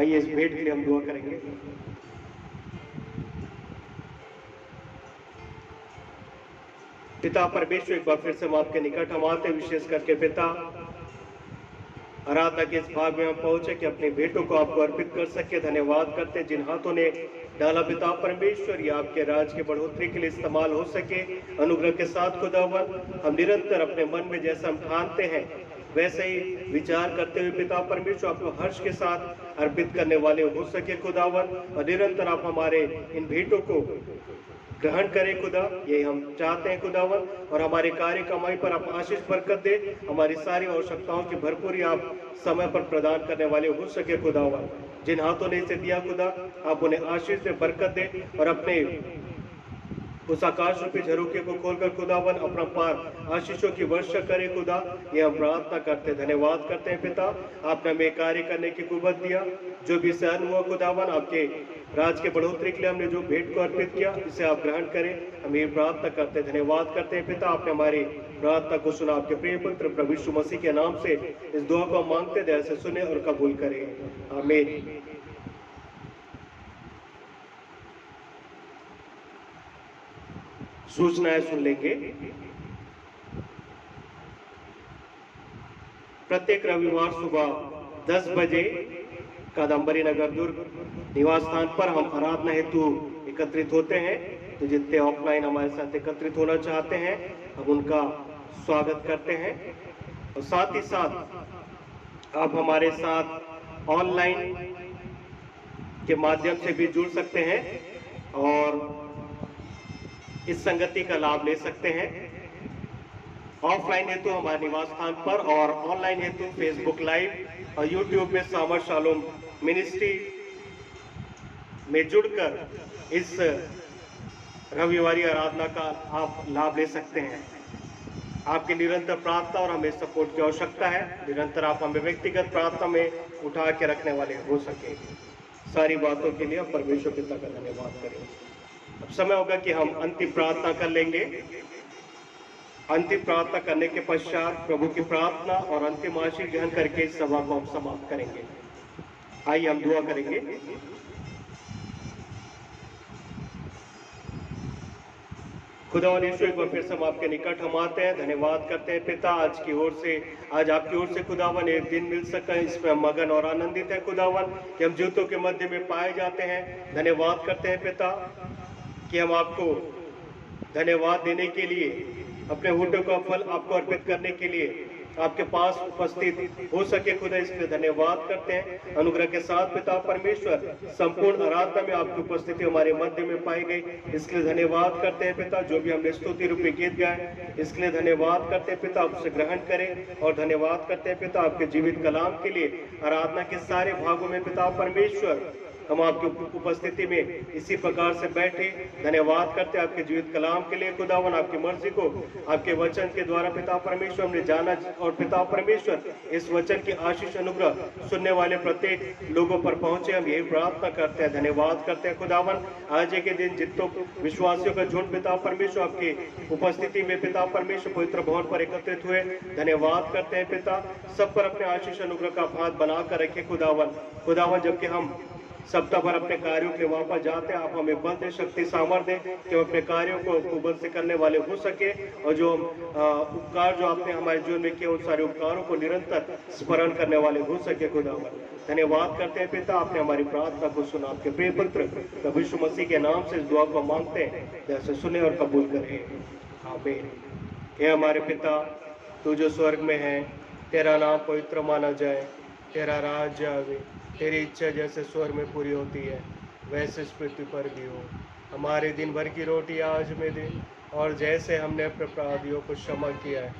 आइए इस भेंट के लिए हम दुआ करेंगे। पिता परमेश्वर, एक बार फिर से हम आपके निकट हम आते हैं, विशेष करके पिता आराधना के इस भाग में हम पहुंचे कि अपने भेंटों को आपको अर्पित कर सके। धन्यवाद करते हैं जिन हाथों ने डाला पिता परमेश्वर, ये आपके राज के बढ़ोतरी के लिए इस्तेमाल हो सके। अनुग्रह के साथ खुदावन हम निरंतर अपने मन में जैसा हम ठानते हैं वैसे ही विचार करते हुए पिता परमेश्वर आपको हर्ष के साथ अर्पित करने वाले हो सके खुदावन, और निरंतर आप हमारे इन भेंटों को ग्रहण करें खुदा, ये हम चाहते हैं खुदावन। और हमारे कार्य कमाई पर आप आशीष बरकत दे, हमारी सारी आवश्यकताओं की भरपूरी आप समय पर प्रदान करने वाले हो सके खुदावन। जिन हाथों ने इसे दिया खुदा, आप उन्हें आशीष से बरकत दे और अपने उस आकाश रूपी झरोखे को खोलकर खुदावन अपना पार आशीषों की वर्षा करे खुदा, ये हम प्रार्थना करते हैं। धन्यवाद करते हैं पिता, आपने हमें कार्य करने की कुवत दिया। जो भी सहन हुआ खुदावन, आपके राज के बढ़ोतरी के लिए हमने जो भेंट को अर्पित किया, इसे आप ग्रहण करें, हम ये प्रार्थना करते हैं। धन्यवाद करते हैं पिता, आपने हमारी प्रार्थना को सुना। आपके प्रिय पुत्र प्रभु यीशु मसीह के नाम से इस दुआ को हम मांगते, दया से सुने और कबूल करें, आमीन। सूचनाएं सुन लेंगे। प्रत्येक रविवार सुबह 10 बजे कादम्बरी नगर दुर्ग निवास स्थान पर हम आराधना हेतु एकत्रित होते हैं। तो जितने ऑफलाइन हमारे साथ एकत्रित होना चाहते हैं, हम उनका स्वागत करते हैं। और साथ ही साथ आप हमारे साथ ऑनलाइन के माध्यम से भी जुड़ सकते हैं और इस संगति का लाभ ले सकते हैं। ऑफलाइन हेतु हमारे निवास स्थान पर और ऑनलाइन हेतु फेसबुक लाइव और यूट्यूब में सामर शालोम मिनिस्ट्री में जुड़कर इस रविवारी आराधना का आप लाभ ले सकते हैं। आपकी निरंतर प्रार्थना और हमें सपोर्ट की आवश्यकता है। निरंतर आप हमें व्यक्तिगत प्रार्थना में उठा के रखने वाले हो सके। सारी बातों के लिए परमेश्वर पिता का धन्यवाद करें। अब समय होगा कि हम अंतिम प्रार्थना कर लेंगे। अंतिम प्रार्थना करने के पश्चात प्रभु की प्रार्थना और अंतिम आशीष ग्रहण करके इस सभा को हम समाप्त करेंगे। आइए हम दुआ करेंगे। खुदा और यीशु, एक बार फिर से हम आपके निकट हम आते हैं, धन्यवाद करते हैं पिता, आज आपकी ओर से खुदावन एक दिन मिल सका, इसमें हम मगन और आनंदित है खुदावन कि हम जूतों के मध्य में पाए जाते हैं। धन्यवाद करते हैं पिता कि हम आपको धन्यवाद देने के लिए, अपने होठों का फल आपको अर्पित करने के लिए आपके पास उपस्थित हो सके खुदा, इसलिए धन्यवाद करते हैं। अनुग्रह के साथ पिता परमेश्वर संपूर्ण आराधना में आपकी उपस्थिति हमारे मध्य में पाई गई, इसके लिए धन्यवाद करते हैं पिता। जो भी हमने स्तुति रूपी गीत गाए, इसके लिए धन्यवाद करते हैं पिता, आप उसे ग्रहण करें। और धन्यवाद करते हैं पिता आपके जीवित कलाम के लिए। आराधना के सारे भागों में पिता परमेश्वर हम आपकी उपस्थिति में इसी प्रकार से बैठे धन्यवाद करते हैं आपके जीवित कलाम के लिए खुदावन। आपकी मर्जी को आपके वचन के द्वारा पिता परमेश्वर हमने जाना, और पिता परमेश्वर इस वचन की आशीष अनुग्रह सुनने वाले प्रत्येक लोगों पर पहुंचे, हम यही प्रार्थना करते हैं। धन्यवाद करते हैं खुदावन। आज के दिन जितने विश्वासियों का झुंड पिता परमेश्वर आपकी उपस्थिति में पिता परमेश्वर पवित्र भवन पर एकत्रित हुए, धन्यवाद करते हैं पिता। सब पर अपने आशीष अनुग्रह का हाथ बनाकर रखे खुदावन। जबकि हम सप्ताह भर अपने कार्यों के वहां पर जाते हैं, आप हमें बल दे, शक्ति सामर्थ्य दे कि हम अपने कार्यों को कुबल से करने वाले हो सके, और जो उपकार जो आपने हमारे जीवन में किए, उन सारे उपकारों को निरंतर स्मरण करने वाले हो सके खुदावन। धन्यवाद करते हैं पिता, आपने हमारी प्रार्थना को सुना। आपके प्रिय पुत्र प्रभु यीशु मसीह के नाम से इस दुआ को मांगते हैं, जैसे सुने और कबूल करें, आमीन। हे हमारे पिता, तू जो स्वर्ग में है, तेरा नाम पवित्र माना जाए, तेरा राज्य आवे, तेरी इच्छा जैसे स्वर्ग में पूरी होती है वैसे इस पृथ्वी पर भी हो। हमारे दिन भर की रोटी आज में दे, और जैसे हमने अपने अपराधियों को क्षमा किया है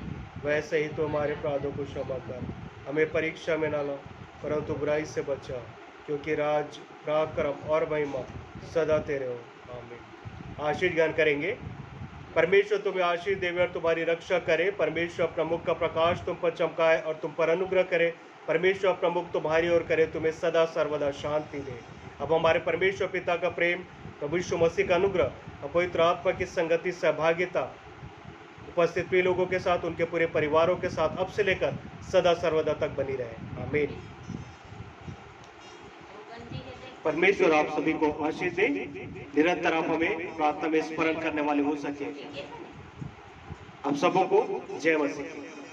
वैसे ही तो हमारे अपराधों को क्षमा कर। हमें परीक्षा में न ला, परंतु बुराई से बचा, क्योंकि राज, पराक्रम और महिमा सदा तेरे हो, आमीन। आशीष गान करेंगे। परमेश्वर तुम्हें आशीष देवे और तुम्हारी रक्षा करे। परमेश्वर अपना मुख का प्रकाश तुम पर चमकाए और तुम पर अनुग्रह करे। परमेश्वर अपना मुख तुम्हारी ओर करे, तुम्हें सदा सर्वदा शांति दे। अब हमारे परमेश्वर पिता का प्रेम, प्रभु यीशु मसीह का अनुग्रह और पवित्र आत्मा की संगति, सहभागिता उपस्थित प्रिय लोगों के साथ, उनके पूरे परिवारों के साथ अब से लेकर सदा सर्वदा तक बनी रहे, आमीन। परमेश्वर आप सभी को आशीष दे, निरंतर आप हमें प्रार्थना में स्मरण करने वाले हो सके। आप सबों को जय मसीह।